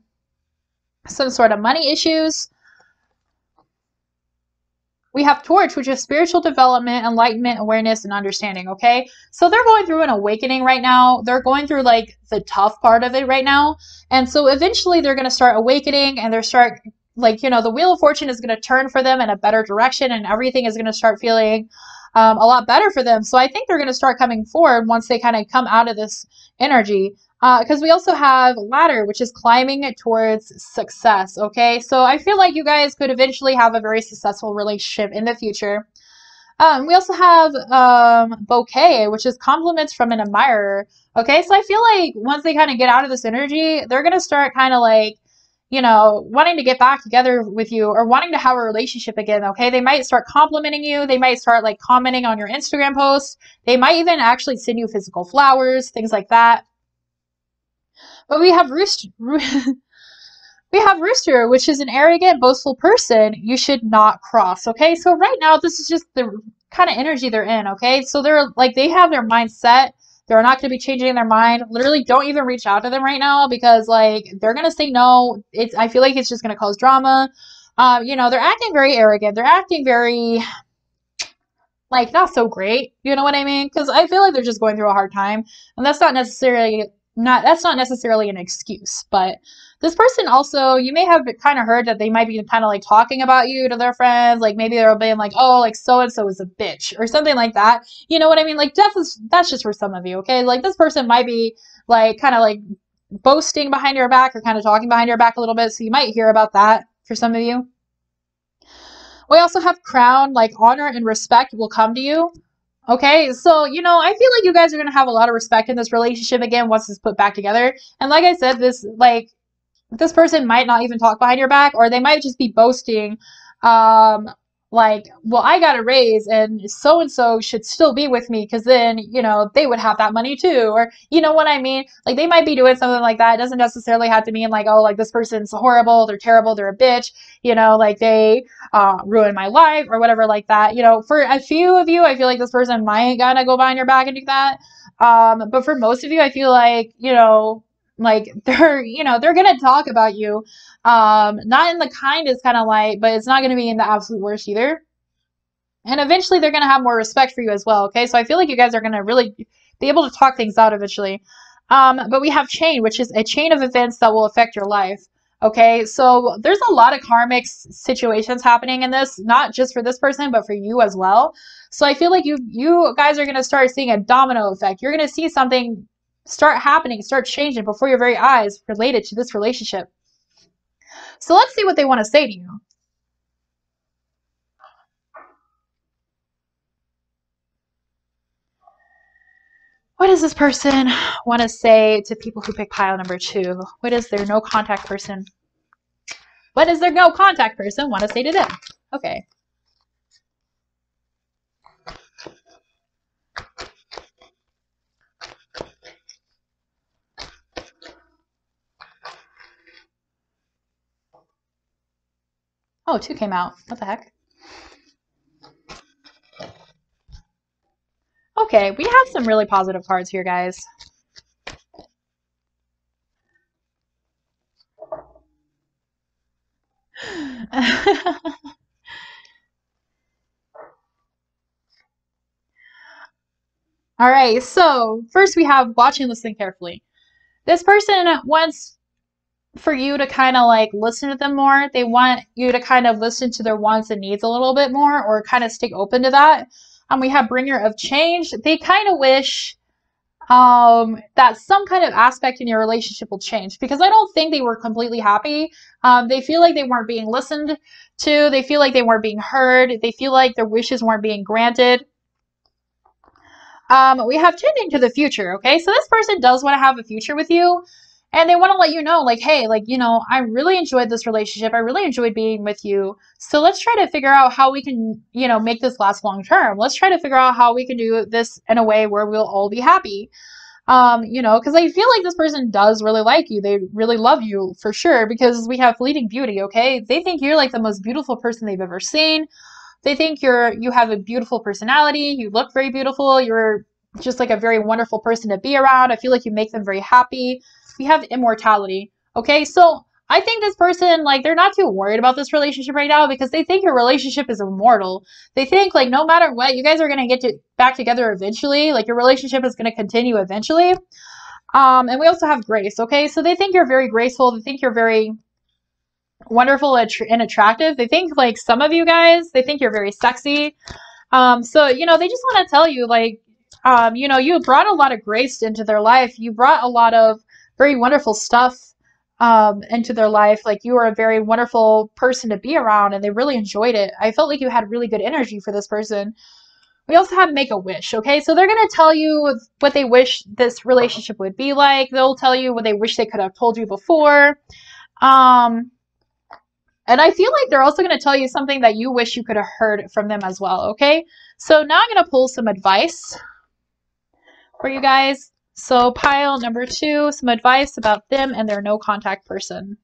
some sort of money issues. We have torch, which is spiritual development, enlightenment, awareness, and understanding. Okay, so they're going through an awakening right now. They're going through like the tough part of it right now, and so eventually they're going to start awakening, and they're start like, you know, the wheel of fortune is going to turn for them in a better direction, and everything is going to start feeling a lot better for them. So I think they're going to start coming forward once they kind of come out of this energy. Because we also have ladder, which is climbing towards success. Okay, so I feel like you guys could eventually have a very successful relationship in the future. We also have bouquet, which is compliments from an admirer. Okay, so I feel like once they kind of get out of this energy, they're gonna start kind of like, you know, wanting to get back together with you or wanting to have a relationship again. Okay, they might start complimenting you. They might start like commenting on your Instagram posts. They might even actually send you physical flowers, things like that. But we have rooster, which is an arrogant, boastful person you should not cross. Okay, so right now this is just the kind of energy they're in. Okay, so they're like, they have their mind set. They're not going to be changing their mind. Literally, don't even reach out to them right now because like they're going to say no. I feel like it's just going to cause drama. You know, they're acting very arrogant. They're acting very like not so great. You know what I mean? Because I feel like they're just going through a hard time, and that's not necessarily an excuse. But this person also, you may have kind of heard that they might be kind of like talking about you to their friends. Like maybe they're being like, oh, like so and so is a bitch or something like that. You know what I mean? Like that's just for some of you. Okay, like this person might be like kind of like boasting behind your back or kind of talking behind your back a little bit. So you might hear about that for some of you. We also have crown, like honor and respect will come to you. Okay, so, you know, I feel like you guys are going to have a lot of respect in this relationship again once it's put back together. And like I said, this person might not even talk behind your back, or they might just be boasting, like, well, I got a raise and so should still be with me because then, you know, they would have that money too. Or, you know what I mean? Like, they might be doing something like that. It doesn't necessarily have to mean like, oh, like this person's horrible, they're terrible, they're a bitch, you know, like they ruined my life or whatever like that. You know, for a few of you, I feel like this person might gonna go behind your back and do that. But for most of you, I feel like, you know, like they're gonna talk about you, not in the kindest kind of light, but it's not gonna be in the absolute worst either. And eventually they're gonna have more respect for you as well. Okay, so I feel like you guys are gonna really be able to talk things out eventually. But we have chain, which is a chain of events that will affect your life. Okay, so there's a lot of karmic situations happening in this, not just for this person, but for you as well. So I feel like you guys are gonna start seeing a domino effect. You're gonna see something start happening, start changing before your very eyes related to this relationship. So let's see what they want to say to you. What does this person want to say to people who pick pile number 2? What is their no contact person? What does their no contact person want to say to them? Okay. Oh, 2 came out. What the heck? Okay, we have some really positive cards here, guys. All right, so first we have watch and listen carefully. This person wants for you to kind of like listen to them more. They want you to kind of listen to their wants and needs a little bit more, or kind of stay open to that. We have bringer of change. They kind of wish that some kind of aspect in your relationship will change, because I don't think they were completely happy. They feel like they weren't being listened to. They feel like they weren't being heard. They feel like their wishes weren't being granted. We have tending to the future. Okay, so this person does want to have a future with you, and they want to let you know, like, hey, like, you know, I really enjoyed this relationship. I really enjoyed being with you. So let's try to figure out how we can, you know, make this last long term. Let's try to figure out how we can do this in a way where we'll all be happy. You know, because I feel like this person does really like you. They really love you for sure because we have fleeting beauty, okay? They think you're like the most beautiful person they've ever seen. They think you have a beautiful personality. You look very beautiful. You're just like a very wonderful person to be around. I feel like you make them very happy. We have immortality, okay? So I think this person, like, they're not too worried about this relationship right now because they think your relationship is immortal. They think, like, no matter what, you guys are going to get back together eventually. Like, your relationship is going to continue eventually. And we also have grace, okay? So they think you're very graceful. They think you're very wonderful and attractive. They think, like, some of you guys, they think you're very sexy. So, you know, they just want to tell you, like, you know, you brought a lot of grace into their life. You brought a lot of very wonderful stuff into their life. Like, you were a very wonderful person to be around, and they really enjoyed it. I felt like you had really good energy for this person. We also have make a wish, okay? So they're going to tell you what they wish this relationship would be like. They'll tell you what they wish they could have told you before. And I feel like they're also going to tell you something that you wish you could have heard from them as well, okay? So now I'm going to pull some advice for you guys. So pile number 2, some advice about them and their no contact person.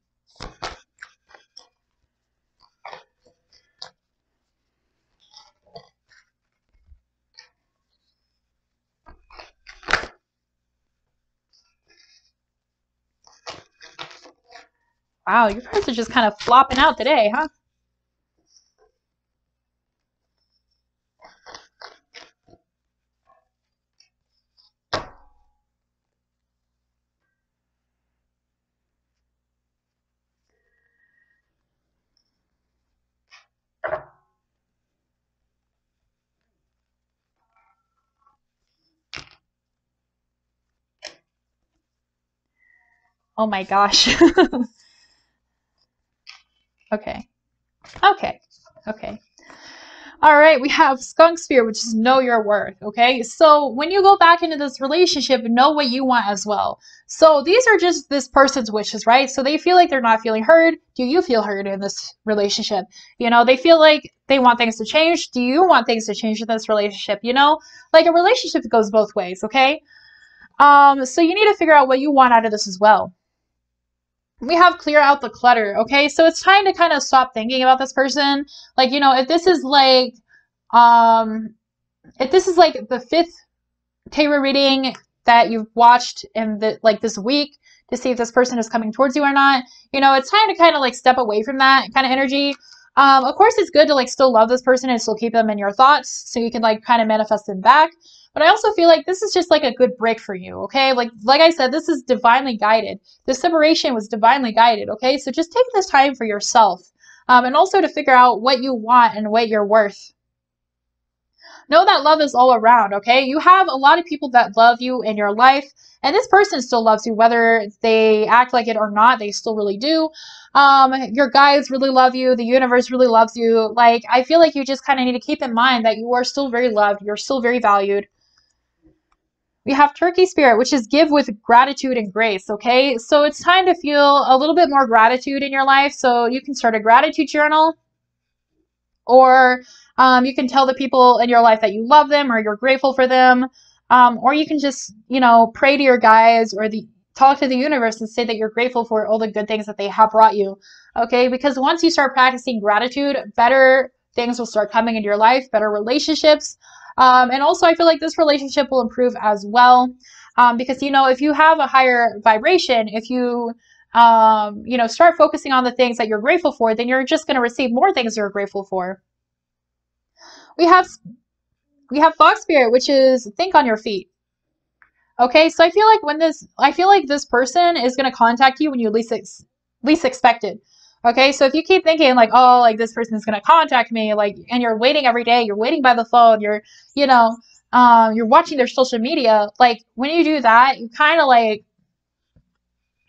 Wow, you guys are just kind of flopping out today, huh? Oh my gosh. Okay. Okay. Okay. All right, we have skunk spear, which is know your worth. Okay, so when you go back into this relationship, know what you want as well. So these are just this person's wishes, right? So they feel like they're not feeling heard. Do you feel heard in this relationship? You know, they feel like they want things to change. Do you want things to change in this relationship? You know, like a relationship goes both ways. Okay, so you need to figure out what you want out of this as well. We have clear out the clutter, okay? So it's time to kind of stop thinking about this person. Like, you know, um, if this is like the 5th tarot reading that you've watched in the like this week to see if this person is coming towards you or not, you know, it's time to kind of like step away from that kind of energy. Of course, it's good to like still love this person and still keep them in your thoughts so you can like kind of manifest them back. But I also feel like this is just like a good break for you, okay? Like I said, this is divinely guided. This separation was divinely guided, okay? So just take this time for yourself and also to figure out what you want and what you're worth. Know that love is all around, okay? You have a lot of people that love you in your life, and this person still loves you, whether they act like it or not, they still really do. Your guides really love you. The universe really loves you. Like, I feel like you just kind of need to keep in mind that you are still very loved. You're still very valued. We have turkey spirit, which is give with gratitude and grace, okay? So it's time to feel a little bit more gratitude in your life. So you can start a gratitude journal, or you can tell the people in your life that you love them or you're grateful for them, or you can just, you know, pray to your guides or talk to the universe and say that you're grateful for all the good things that they have brought you, okay? Because once you start practicing gratitude, better things will start coming into your life, better relationships. And also, I feel like this relationship will improve as well, because, you know, if you have a higher vibration, if you you know, start focusing on the things that you're grateful for, then you're just going to receive more things you're grateful for. We have Fox Spirit, which is think on your feet. Okay, so I feel like this person is going to contact you when you least expect it. Okay, so if you keep thinking like, oh, like this person is going to contact me, like, and you're waiting every day, you're waiting by the phone, you know, you're watching their social media, like when you do that, you kind of like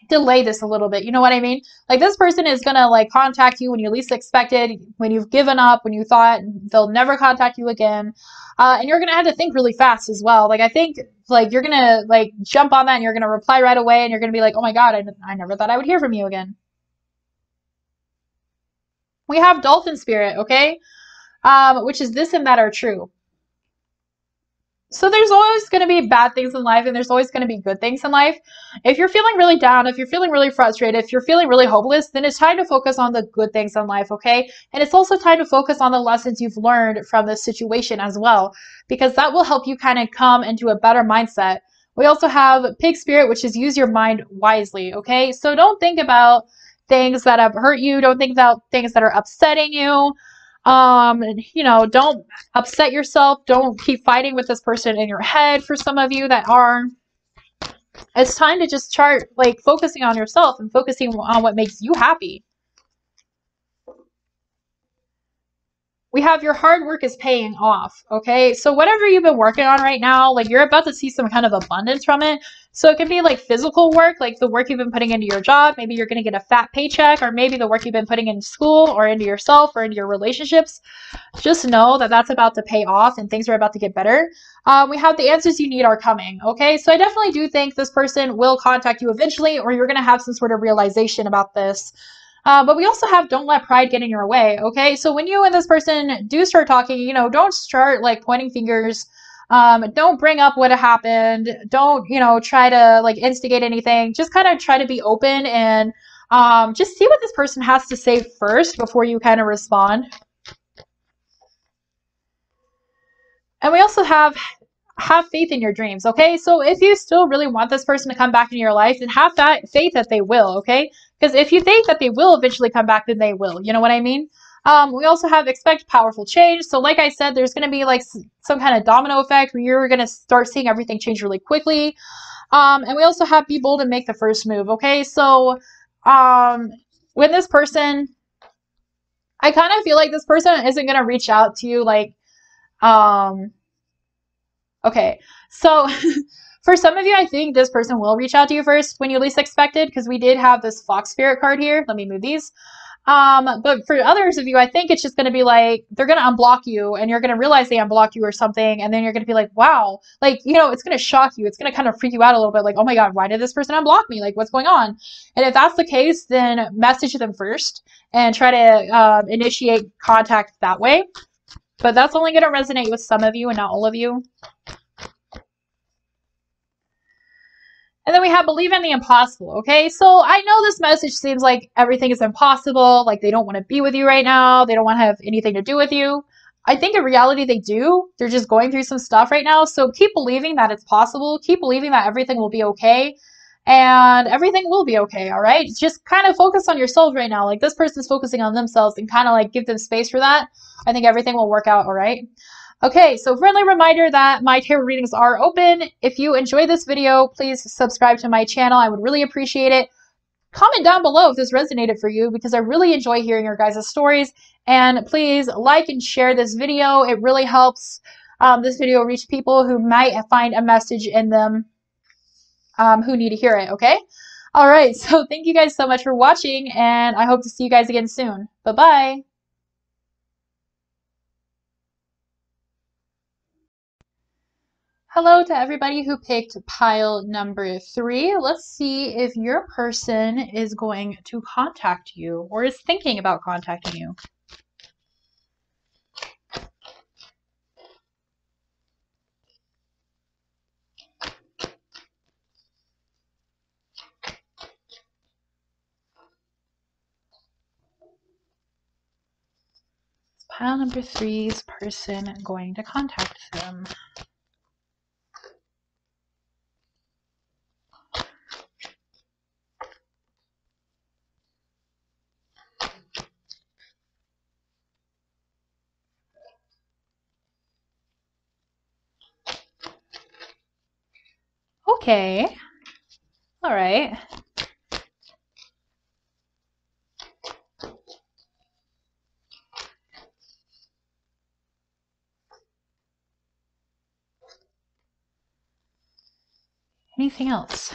delay this a little bit. You know what I mean? Like this person is gonna like contact you when you least expected, when you've given up, when you thought they'll never contact you again. And you're gonna have to think really fast as well. Like I think like you're gonna like jump on that and you're gonna reply right away and you're gonna be like, oh my God, I never thought I would hear from you again. We have dolphin spirit, okay? Which is this and that are true. So there's always going to be bad things in life and there's always going to be good things in life. If you're feeling really down, if you're feeling really frustrated, if you're feeling really hopeless, then it's time to focus on the good things in life, okay? And it's also time to focus on the lessons you've learned from this situation as well, because that will help you kind of come into a better mindset. We also have pig spirit, which is use your mind wisely, okay? So don't think about things that have hurt you. Don't think about things that are upsetting you. You know, don't upset yourself. Don't keep fighting with this person in your head for some of you that are. It's time to just start like focusing on yourself and focusing on what makes you happy. We have your hard work is paying off, okay? So whatever you've been working on right now, like you're about to see some kind of abundance from it. So it can be like physical work, like the work you've been putting into your job. Maybe you're going to get a fat paycheck, or maybe the work you've been putting in school or into yourself or into your relationships. Just know that that's about to pay off and things are about to get better. We have the answers you need are coming, okay? So I definitely do think this person will contact you eventually, or you're going to have some sort of realization about this. But we also have don't let pride get in your way, okay? So when you and this person do start talking, you know, don't start like pointing fingers. Don't bring up what happened. Don't, you know, try to like instigate anything. Just kind of try to be open and just see what this person has to say first before you kind of respond. And we also have faith in your dreams, okay? So if you still really want this person to come back into your life, then have that faith that they will, okay? Because if you think that they will eventually come back, then they will. You know what I mean? We also have expect powerful change. So like I said, there's going to be like some kind of domino effect where you're going to start seeing everything change really quickly. And we also have be bold and make the first move, okay? So when this person, I kind of feel like this person isn't going to reach out to you like, okay, so for some of you, I think this person will reach out to you first when you least expect it, because we did have this Foxfire card here. Let me move these. But for others of you, I think it's just going to be like, they're going to unblock you and you're going to realize they unblocked you or something. And then you're going to be like, wow, like, you know, it's going to shock you. It's going to kind of freak you out a little bit. Like, oh my God, why did this person unblock me? Like, what's going on? And if that's the case, then message them first and try to initiate contact that way. But that's only going to resonate with some of you and not all of you. And then we have believe in the impossible, okay? So I know this message seems like everything is impossible, like they don't want to be with you right now, they don't want to have anything to do with you. I think in reality they do. They're just going through some stuff right now. So keep believing that it's possible. Keep believing that everything will be okay. And everything will be okay, all right? Just kind of focus on yourself right now. Like this person's focusing on themselves and kind of like give them space for that. I think everything will work out, all right? Okay, so friendly reminder that my tarot readings are open. If you enjoy this video, please subscribe to my channel. I would really appreciate it. Comment down below if this resonated for you, because I really enjoy hearing your guys' stories. And please like and share this video. It really helps this video reach people who might find a message in them who need to hear it, okay? All right, so thank you guys so much for watching, and I hope to see you guys again soon. Bye-bye. Hello to everybody who picked pile number 3. Let's see if your person is going to contact you or is thinking about contacting you. Is pile number 3's person going to contact them? Okay. All right. Anything else?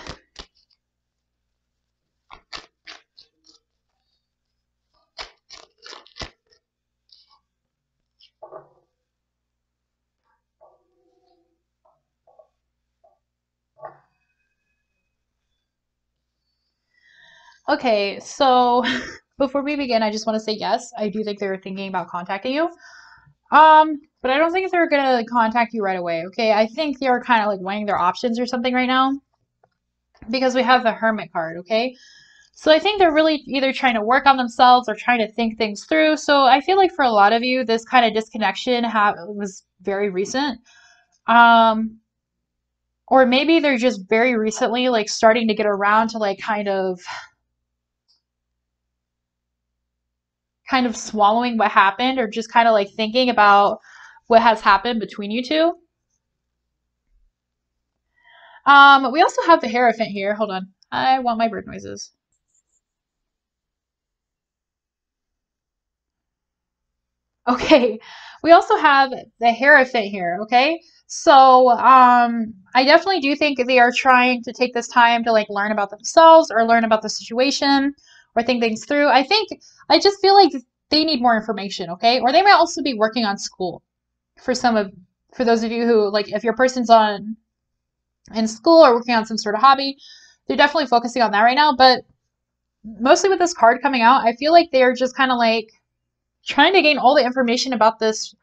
Okay, so before we begin, I just want to say yes, I do think they're thinking about contacting you. But I don't think they're gonna like, contact you right away, okay? I think they're kind of like weighing their options or something right now because we have the Hermit card, okay? So I think they're really either trying to work on themselves or trying to think things through. So I feel like for a lot of you, this kind of disconnection was very recent. Um, or maybe they're just very recently like starting to get around to like kind of swallowing what happened or just kind of like thinking about what has happened between you two. We also have the Hierophant here. Hold on. I want my bird noises. Okay. We also have the Hierophant here, okay? So, I definitely do think they are trying to take this time to like learn about themselves or learn about the situation or think things through. I just feel like they need more information, okay? Or they might also be working on school for for those of you who like if your person's on in school or working on some sort of hobby, they're definitely focusing on that right now. But mostly with this card coming out, I feel like they're just kind of like trying to gain all the information about this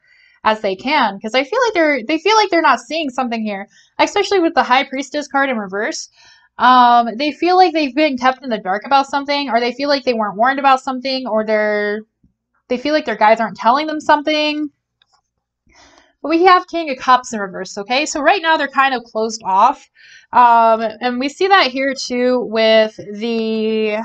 as they can because I feel like they feel like they're not seeing something here, especially with the High Priestess card in reverse. They feel like they've been kept in the dark about something, or they feel like they weren't warned about something, or they feel like their guides aren't telling them something. But we have King of Cups in reverse, okay? So right now they're kind of closed off. And we see that here too with the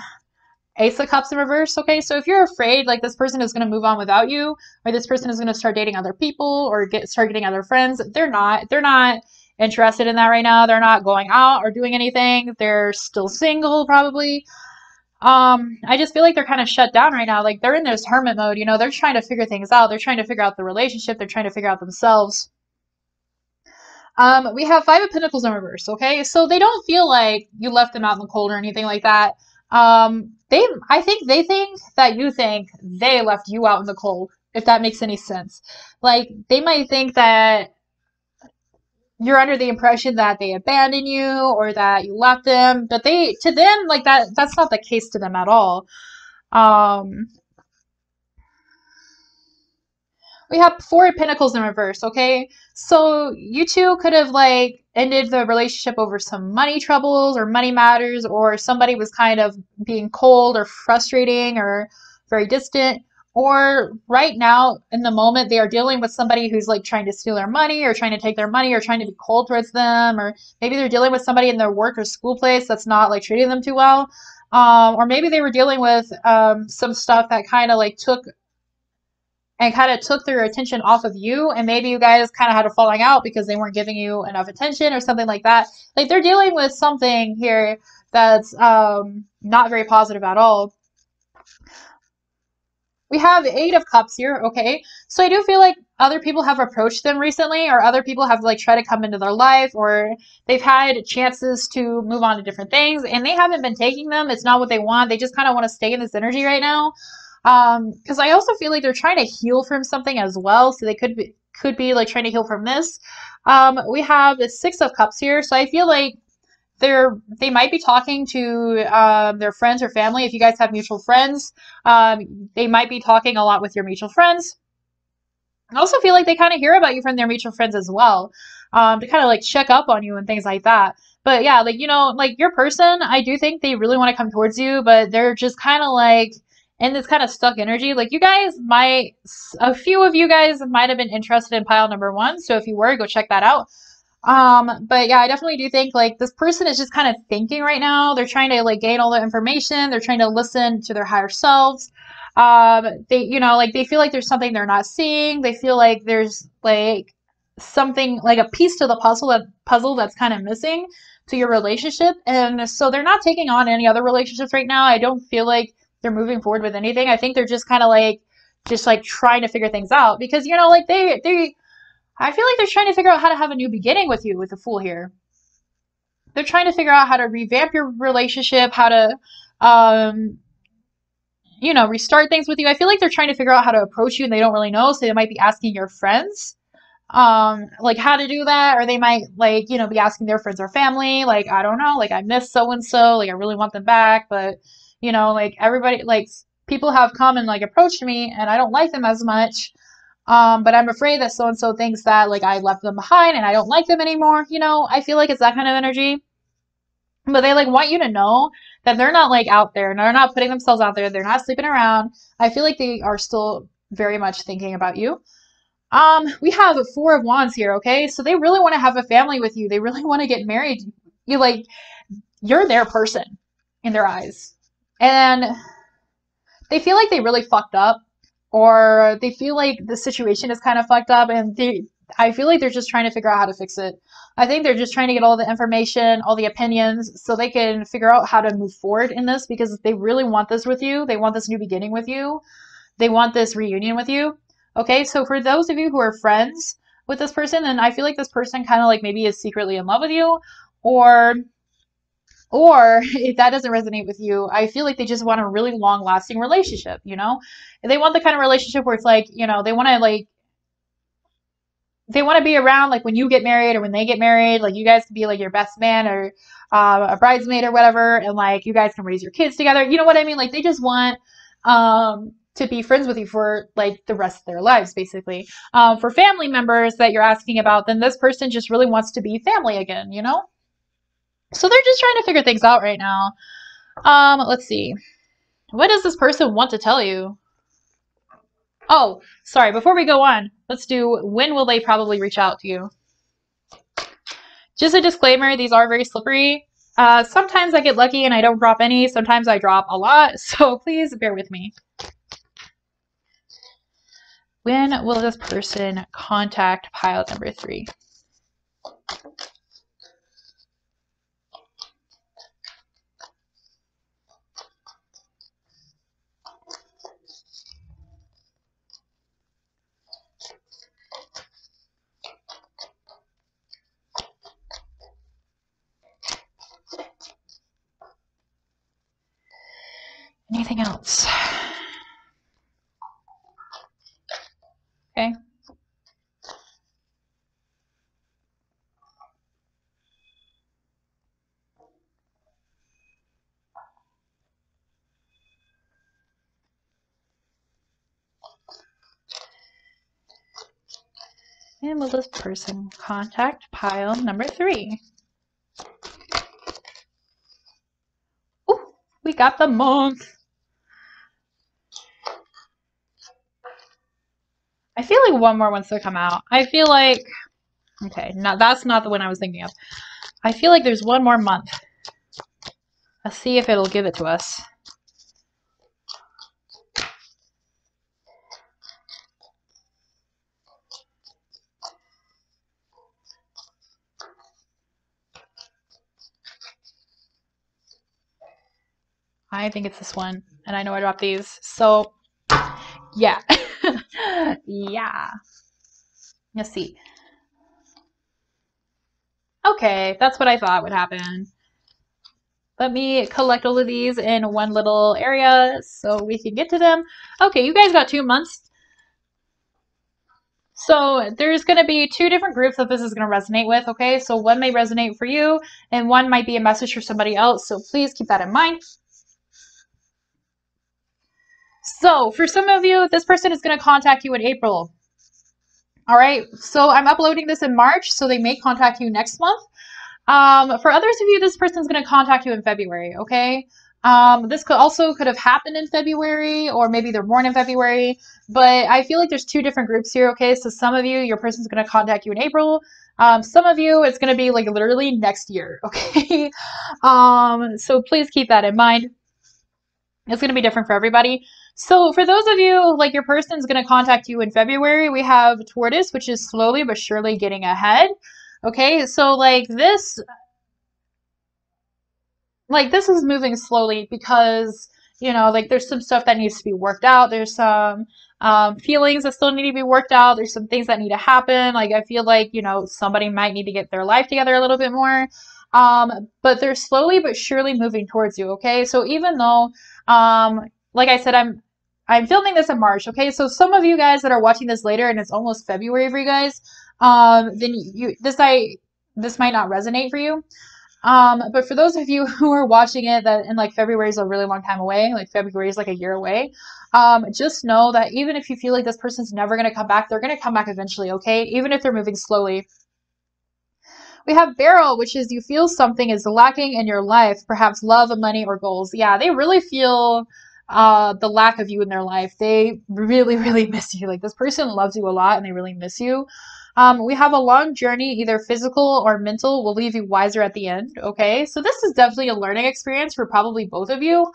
Ace of Cups in reverse, okay? So if you're afraid like this person is going to move on without you, or this person is going to start dating other people or start getting other friends, they're not. They're not interested in that right now. They're not going out or doing anything. They're still single probably. I just feel like they're kind of shut down right now. Like they're in this hermit mode, you know, they're trying to figure things out. They're trying to figure out the relationship. They're trying to figure out themselves. We have Five of Pentacles in reverse, okay? So they don't feel like you left them out in the cold or anything like that. I think they think that you think they left you out in the cold, if that makes any sense. Like, they might think that you're under the impression that they abandoned you or that you left them, but to them, like that's not the case to them at all. Um, we have Four of Pentacles in reverse, okay? So you two could have like ended the relationship over some money troubles or money matters, or somebody was kind of being cold or frustrating or very distant. Or right now, in the moment, they are dealing with somebody who's like trying to steal their money or trying to take their money or trying to be cold towards them. Or maybe they're dealing with somebody in their work or school place that's not like treating them too well. Or maybe they were dealing with some stuff that kind of took their attention off of you, and maybe you guys kind of had a falling out because they weren't giving you enough attention or something like that. Like they're dealing with something here that's not very positive at all. We have Eight of Cups here, okay? So I do feel like other people have approached them recently, or other people have like tried to come into their life, or they've had chances to move on to different things, and they haven't been taking them. It's not what they want. They just kind of want to stay in this energy right now. Because I also feel like they're trying to heal from something as well, so they could be like trying to heal from this. We have the Six of Cups here, so I feel like they might be talking to their friends or family. If you guys have mutual friends, they might be talking a lot with your mutual friends. I also feel like they kind of hear about you from their mutual friends as well, to kind of like check up on you and things like that. But yeah, like, you know, like your person, I do think they really want to come towards you, but they're just kind of like in this kind of stuck energy. Like a few of you guys might have been interested in pile number one. So if you were, go check that out. But yeah, I definitely do think like this person is just kind of thinking right now. They're trying to like gain all the information. They're trying to listen to their higher selves. Like they feel like there's something they're not seeing. They feel like there's like something like a piece to the puzzle that's kind of missing to your relationship. And so they're not taking on any other relationships right now. I don't feel like they're moving forward with anything. I think they're just kind of like trying to figure things out because like they I feel like they're trying to figure out how to have a new beginning with you with the Fool here. They're trying to figure out how to revamp your relationship, how to um restart things with you. I feel like they're trying to figure out how to approach you and they don't really know, so they might be asking your friends like how to do that, or they might like be asking their friends or family, like I don't know, like I miss so and so, like I really want them back, but like everybody, like people have come and like approached me and I don't like them as much. But I'm afraid that so-and-so thinks that like I left them behind and I don't like them anymore. You know, I feel like it's that kind of energy. But they like want you to know that they're not like out there and they're not putting themselves out there. They're not sleeping around. I feel like they are still very much thinking about you. We have a Four of Wands here, okay? So they really want to have a family with you. They really want to get married. You like you're their person in their eyes. And they feel like they really fucked up, or they feel like the situation is kind of fucked up, and I feel like they're just trying to figure out how to fix it. I think they're just trying to get all the information, all the opinions, so they can figure out how to move forward in this, because they really want this with you. They want this new beginning with you. They want this reunion with you. Okay, so for those of you who are friends with this person, then I feel like this person kind of like maybe is secretly in love with you, or if that doesn't resonate with you, I feel like they just want a really long lasting relationship, you know? And they want the kind of relationship where it's like, you know, they want to be around like when you get married or when they get married, like you guys can be like your best man or a bridesmaid or whatever, and like you guys can raise your kids together. You know what I mean? Like they just want to be friends with you for like the rest of their lives, basically. For family members that you're asking about, then this person just really wants to be family again, you know? So they're just trying to figure things out right now. Let's see. What does this person want to tell you? Oh, sorry. Before we go on, let's do when will they probably reach out to you? Just a disclaimer, these are very slippery. Sometimes I get lucky and I don't drop any. Sometimes I drop a lot. So please bear with me. When will this person contact pile number 3? Anything else? Okay. And will this person contact pile number 3? Ooh, we got the month. I feel like one more wants to come out. I feel like, okay, no, that's not the one I was thinking of. I feel like there's one more month. Let's see if it'll give it to us. I think it's this one, and I know I dropped these, so yeah. Yeah. Let's see. Okay, that's what I thought would happen. Let me collect all of these in one little area so we can get to them. Okay, you guys got 2 months. So there's going to be 2 different groups that this is going to resonate with, okay? So one may resonate for you, and one might be a message for somebody else, so please keep that in mind. So for some of you, this person is going to contact you in April. All right, so I'm uploading this in March, so they may contact you next month. For others of you, this person's going to contact you in February, okay? This could have happened in February, or maybe they're born in February, but I feel like there's 2 different groups here, okay? So some of you, your person's going to contact you in April. Some of you, it's going to be like literally next year, okay? So please keep that in mind. It's going to be different for everybody. So for those of you, like your person's going to contact you in February, we have Tortoise, which is slowly but surely getting ahead. Okay, so like this is moving slowly because, you know, like there's some stuff that needs to be worked out. There's some feelings that still need to be worked out. There's some things that need to happen. Like I feel like, you know, somebody might need to get their life together a little bit more. But they're slowly but surely moving towards you, okay? So even though, like I said, I'm filming this in March, okay? So some of you guys that are watching this later and it's almost February for you guys, then this might not resonate for you. But for those of you who are watching it that and like February is a really long time away, like February is like a year away, just know that even if you feel like this person's never going to come back, they're going to come back eventually, okay? Even if they're moving slowly. We have Barrel, which is you feel something is lacking in your life, perhaps love, money, or goals. Yeah, they really feel the lack of you in their life. They really, really miss you. Like this person loves you a lot and they really miss you. We have a long journey, either physical or mental, will leave you wiser at the end. Okay, so this is definitely a learning experience for probably both of you.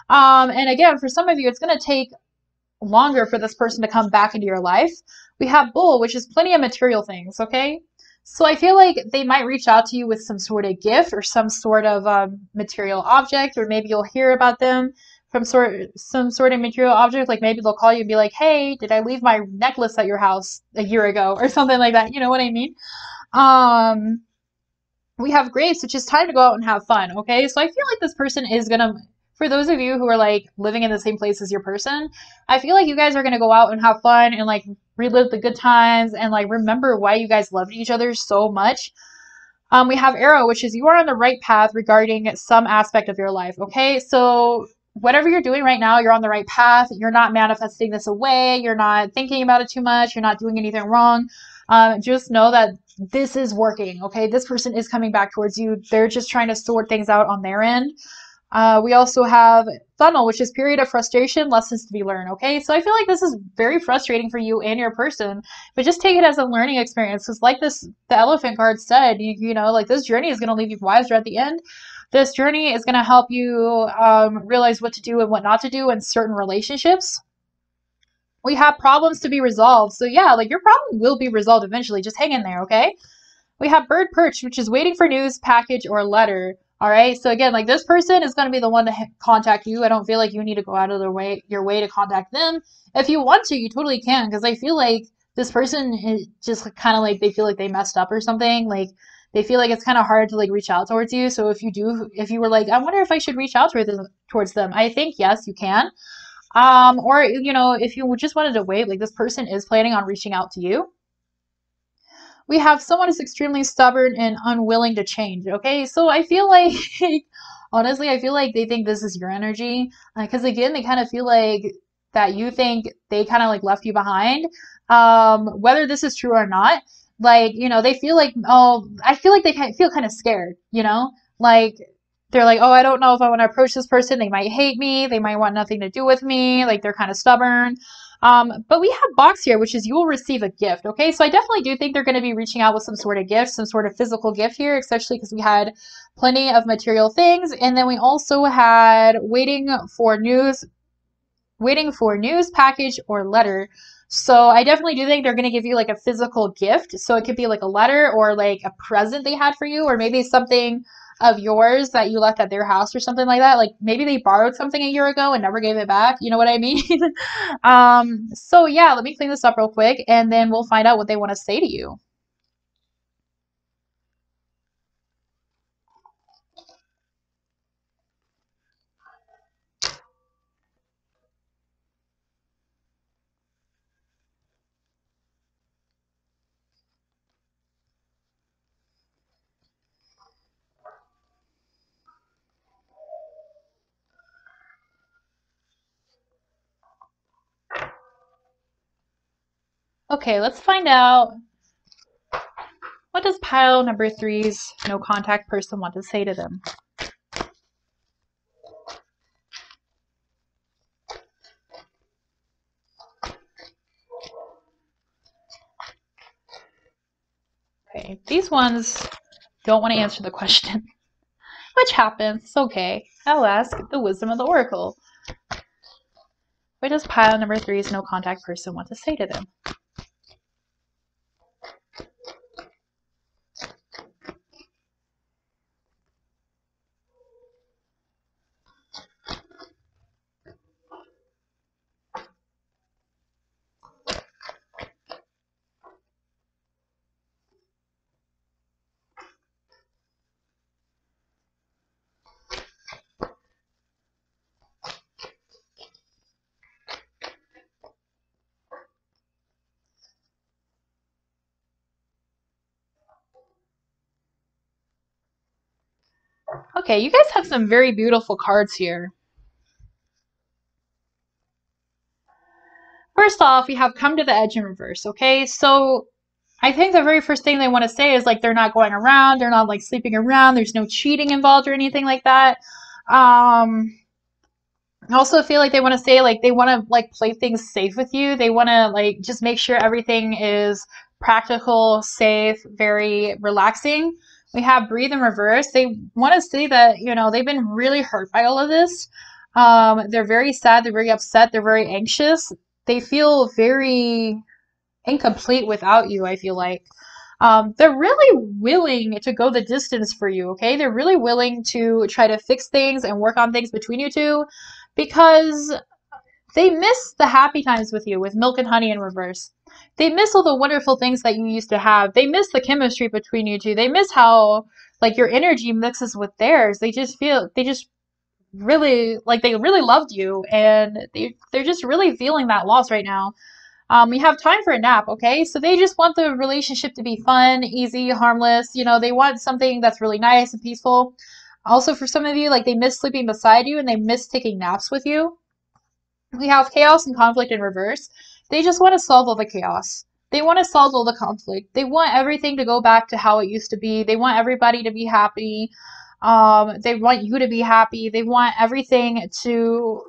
And again, for some of you, it's going to take longer for this person to come back into your life. We have Bull, which is plenty of material things, okay? So I feel like they might reach out to you with some sort of gift or some sort of material object, or maybe you'll hear about them from some sort of material object. Like maybe they'll call you and be like, "Hey, did I leave my necklace at your house a year ago?" or something like that. You know what I mean? Um, we have Grace, which is time to go out and have fun. Okay, so I feel like this person is gonna. For those of you who are like living in the same place as your person, I feel like you guys are gonna go out and have fun and like relive the good times and like remember why you guys loved each other so much. We have Arrow, which is you are on the right path regarding some aspect of your life. Okay, so whatever you're doing right now, you're on the right path. You're not manifesting this away. You're not thinking about it too much. You're not doing anything wrong. Just know that this is working. Okay, this person is coming back towards you. They're just trying to sort things out on their end. We also have Funnel, which is period of frustration, lessons to be learned. Okay, so I feel like this is very frustrating for you and your person, but just take it as a learning experience. Because, like the elephant card said, you know, like this journey is going to leave you wiser at the end. This journey is going to help you realize what to do and what not to do in certain relationships. We have problems to be resolved. So, yeah, like your problem will be resolved eventually. Just hang in there, okay? We have Bird Perch, which is waiting for news, package, or letter. All right. So again, like this person is going to be the one to contact you. I don't feel like you need to go out of your way to contact them. If you want to, you totally can. Because I feel like this person is just kind of like they feel like they messed up or something. Like they feel like it's kind of hard to like reach out towards you. So if you were like, I wonder if I should reach out towards them, I think yes, you can. Or you know, if you just wanted to wait, like this person is planning on reaching out to you. We have someone who's extremely stubborn and unwilling to change. Okay, so I feel like, honestly, I feel like they think this is your energy. Because again, they kind of feel like that you think they kind of like left you behind. Whether this is true or not, like, you know, they feel like, oh, I feel like they feel kind of scared, you know? Like, they're like, oh, I don't know if I want to approach this person. They might hate me. They might want nothing to do with me. Like, they're kind of stubborn. But we have box here, which is you will receive a gift. Okay, so I definitely do think they're going to be reaching out with some sort of gift, some sort of physical gift here, especially because we had plenty of material things. And then we also had waiting for news, package, or letter. So I definitely do think they're going to give you like a physical gift. So it could be like a letter or like a present they had for you, or maybe something of yours that you left at their house or something like that. Like maybe they borrowed something a year ago and never gave it back. You know what I mean? So yeah, let me clean this up real quick and then we'll find out what they want to say to you. Okay, let's find out. What does pile number three's no contact person want to say to them? Okay, these ones don't want to answer the question, which happens. It's okay. I'll ask the wisdom of the oracle. What does pile number three's no contact person want to say to them? Okay, you guys have some very beautiful cards here. First off, we have come to the edge in reverse, okay? So I think the very first thing they want to say is like they're not going around, they're not like sleeping around, there's no cheating involved or anything like that. I also feel like they want to say like they want to like play things safe with you. They want to like just make sure everything is practical, safe, very relaxing. We have breathe in reverse. They want to say that, you know, they've been really hurt by all of this. They're very sad, they're very upset, they're very anxious. They feel very incomplete without you, I feel like. They're really willing to go the distance for you, okay? They're really willing to try to fix things and work on things between you two because they miss the happy times with you, with milk and honey in reverse. They miss all the wonderful things that you used to have. They miss the chemistry between you two. They miss how, like, your energy mixes with theirs. They just really, like, they really loved you, and they're just really feeling that loss right now. We have time for a nap, okay? So they just want the relationship to be fun, easy, harmless. You know, they want something that's really nice and peaceful. Also, for some of you, like, they miss sleeping beside you and they miss taking naps with you. We have chaos and conflict in reverse. They just want to solve all the chaos. They want to solve all the conflict. They want everything to go back to how it used to be. They want everybody to be happy. They want you to be happy. They want everything to,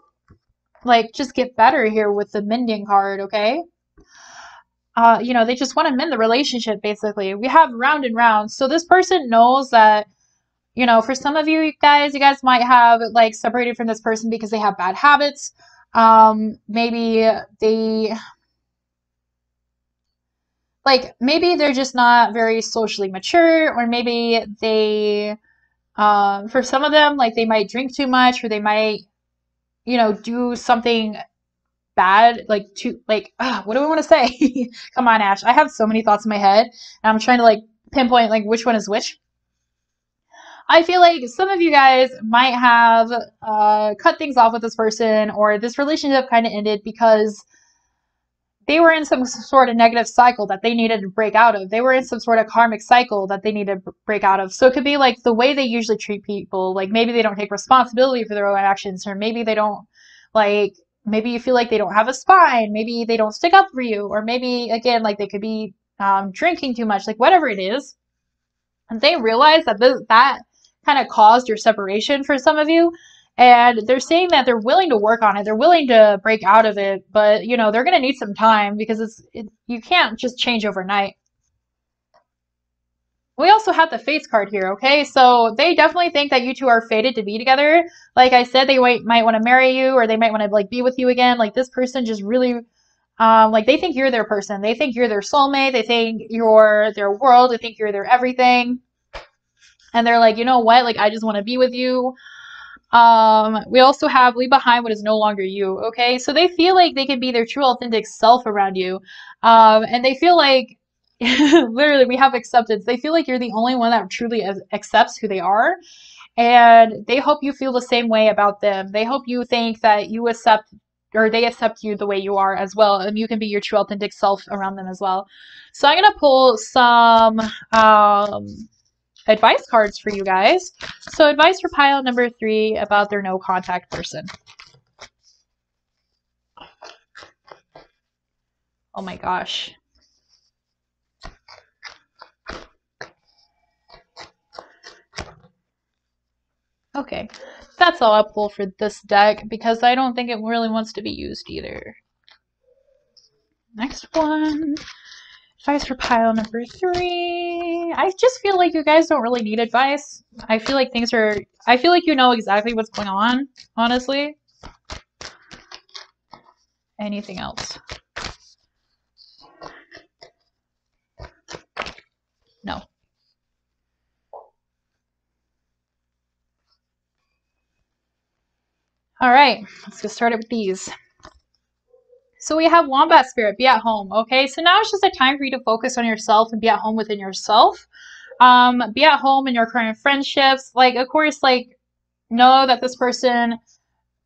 like, just get better here with the mending card, okay? You know, they just want to mend the relationship, basically. We have round and round. So this person knows that, you know, for some of you guys might have, like, separated from this person because they have bad habits. Maybe maybe they're just not very socially mature, or maybe they, for some of them, like, they might drink too much, or they might, you know, do something bad, like what do I want to say? Come on, Ash. I have so many thoughts in my head, and I'm trying to like pinpoint like which one is which. I feel like some of you guys might have cut things off with this person, or this relationship kind of ended because they were in some sort of negative cycle that they needed to break out of. They were in some sort of karmic cycle that they needed to break out of. So it could be like the way they usually treat people. Like maybe they don't take responsibility for their own actions, or maybe they don't, like, maybe you feel like they don't have a spine. Maybe they don't stick up for you, or maybe again, like they could be drinking too much, like whatever it is. And they realize that that kind of caused your separation for some of you. And they're saying that they're willing to work on it. They're willing to break out of it, but you know, they're going to need some time because you can't just change overnight. We also have the Fates card here, okay? So they definitely think that you two are fated to be together. Like I said, they might want to marry you, or they might want to like be with you again. Like this person just really like they think you're their person. They think you're their soulmate. They think you're their world. They think you're their everything. And they're like, you know what? Like I just want to be with you. We also have leave behind what is no longer you, okay? So they feel like they can be their true authentic self around you. And they feel like, literally, we have acceptance. They feel like you're the only one that truly accepts who they are. And they hope you feel the same way about them. They hope you think that you accept, or they accept you the way you are as well. And you can be your true authentic self around them as well. So I'm going to pull some, advice cards for you guys. So advice for pile number 3 about their no contact person. Oh my gosh. Okay, that's all I'll pull for this deck because I don't think it really wants to be used either. Next one. Advice for pile number 3. I just feel like you guys don't really need advice. I feel like I feel like you know exactly what's going on, honestly. Anything else? No. All right, let's get started with these. So we have Wombat Spirit, be at home, okay? So now it's just a time for you to focus on yourself and be at home within yourself. Be at home in your current friendships. Like, of course, like, know that this person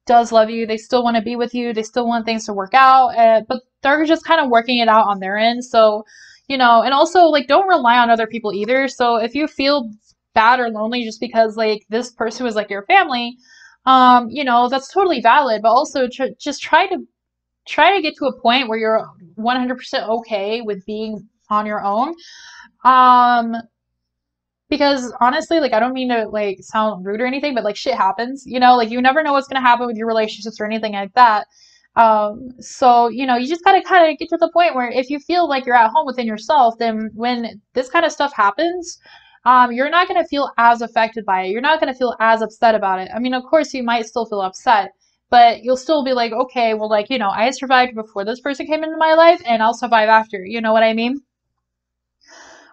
does love you. They still want to be with you. They still want things to work out, but they're just kind of working it out on their end. So, you know, and also, like, don't rely on other people either. So if you feel bad or lonely just because like this person was like your family, you know, that's totally valid. But also just try to get to a point where you're 100% okay with being on your own. Um, because honestly, like I don't mean to like sound rude or anything, but like shit happens, you know, like you never know what's gonna happen with your relationships or anything like that. So you know, you just gotta kind of get to the point where if you feel like you're at home within yourself, then when this kind of stuff happens, you're not gonna feel as affected by it. You're not gonna feel as upset about it. I mean, of course, you might still feel upset, but you'll still be like, okay, well, like you know, I survived before this person came into my life, and I'll survive after. You know what I mean?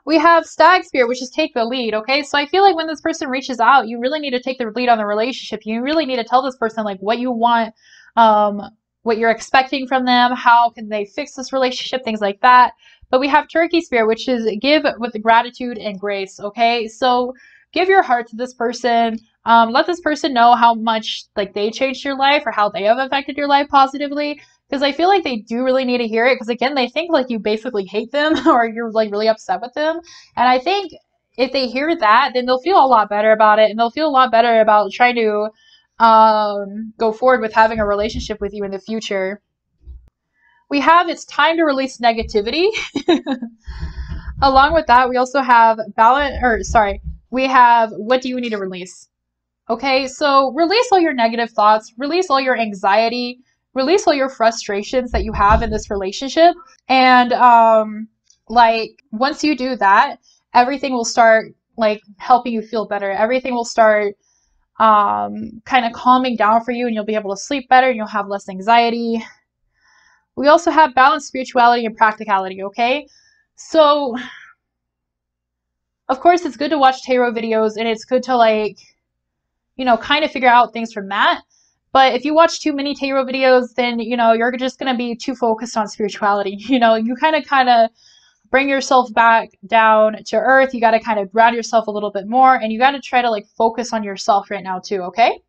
We have Stag Spirit, which is take the lead, okay? So I feel like when this person reaches out, you really need to take the lead on the relationship. You really need to tell this person like what you want, um, what you're expecting from them, how can they fix this relationship, things like that. But we have Turkey Spirit, which is give with gratitude and grace, okay? So give your heart to this person. Let this person know how much like they changed your life or how they have affected your life positively, because I feel like they do really need to hear it, because again, they think like you basically hate them or you're like really upset with them. And I think if they hear that, then they'll feel a lot better about it, and they'll feel a lot better about trying to go forward with having a relationship with you in the future. We have it's time to release negativity. Along with that, we also have balance, or sorry, we have what do you need to release? Okay, so release all your negative thoughts, release all your anxiety, release all your frustrations that you have in this relationship. And like once you do that, everything will start like helping you feel better. Everything will start kind of calming down for you, and you'll be able to sleep better and you'll have less anxiety. We also have balanced spirituality and practicality, okay? So, of course, it's good to watch tarot videos, and it's good to like you know, kind of figure out things from that. But if you watch too many tarot videos, then, you know, you're just going to be too focused on spirituality. You know, you kind of bring yourself back down to earth. You got to kind of ground yourself a little bit more, and you got to try to like focus on yourself right now too, okay?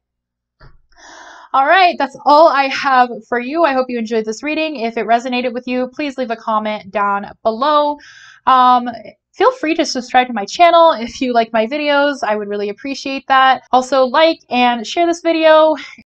All right, that's all I have for you. I hope you enjoyed this reading. If it resonated with you, please leave a comment down below. Feel free to subscribe to my channel if you like my videos. I would really appreciate that. Also, like and share this video.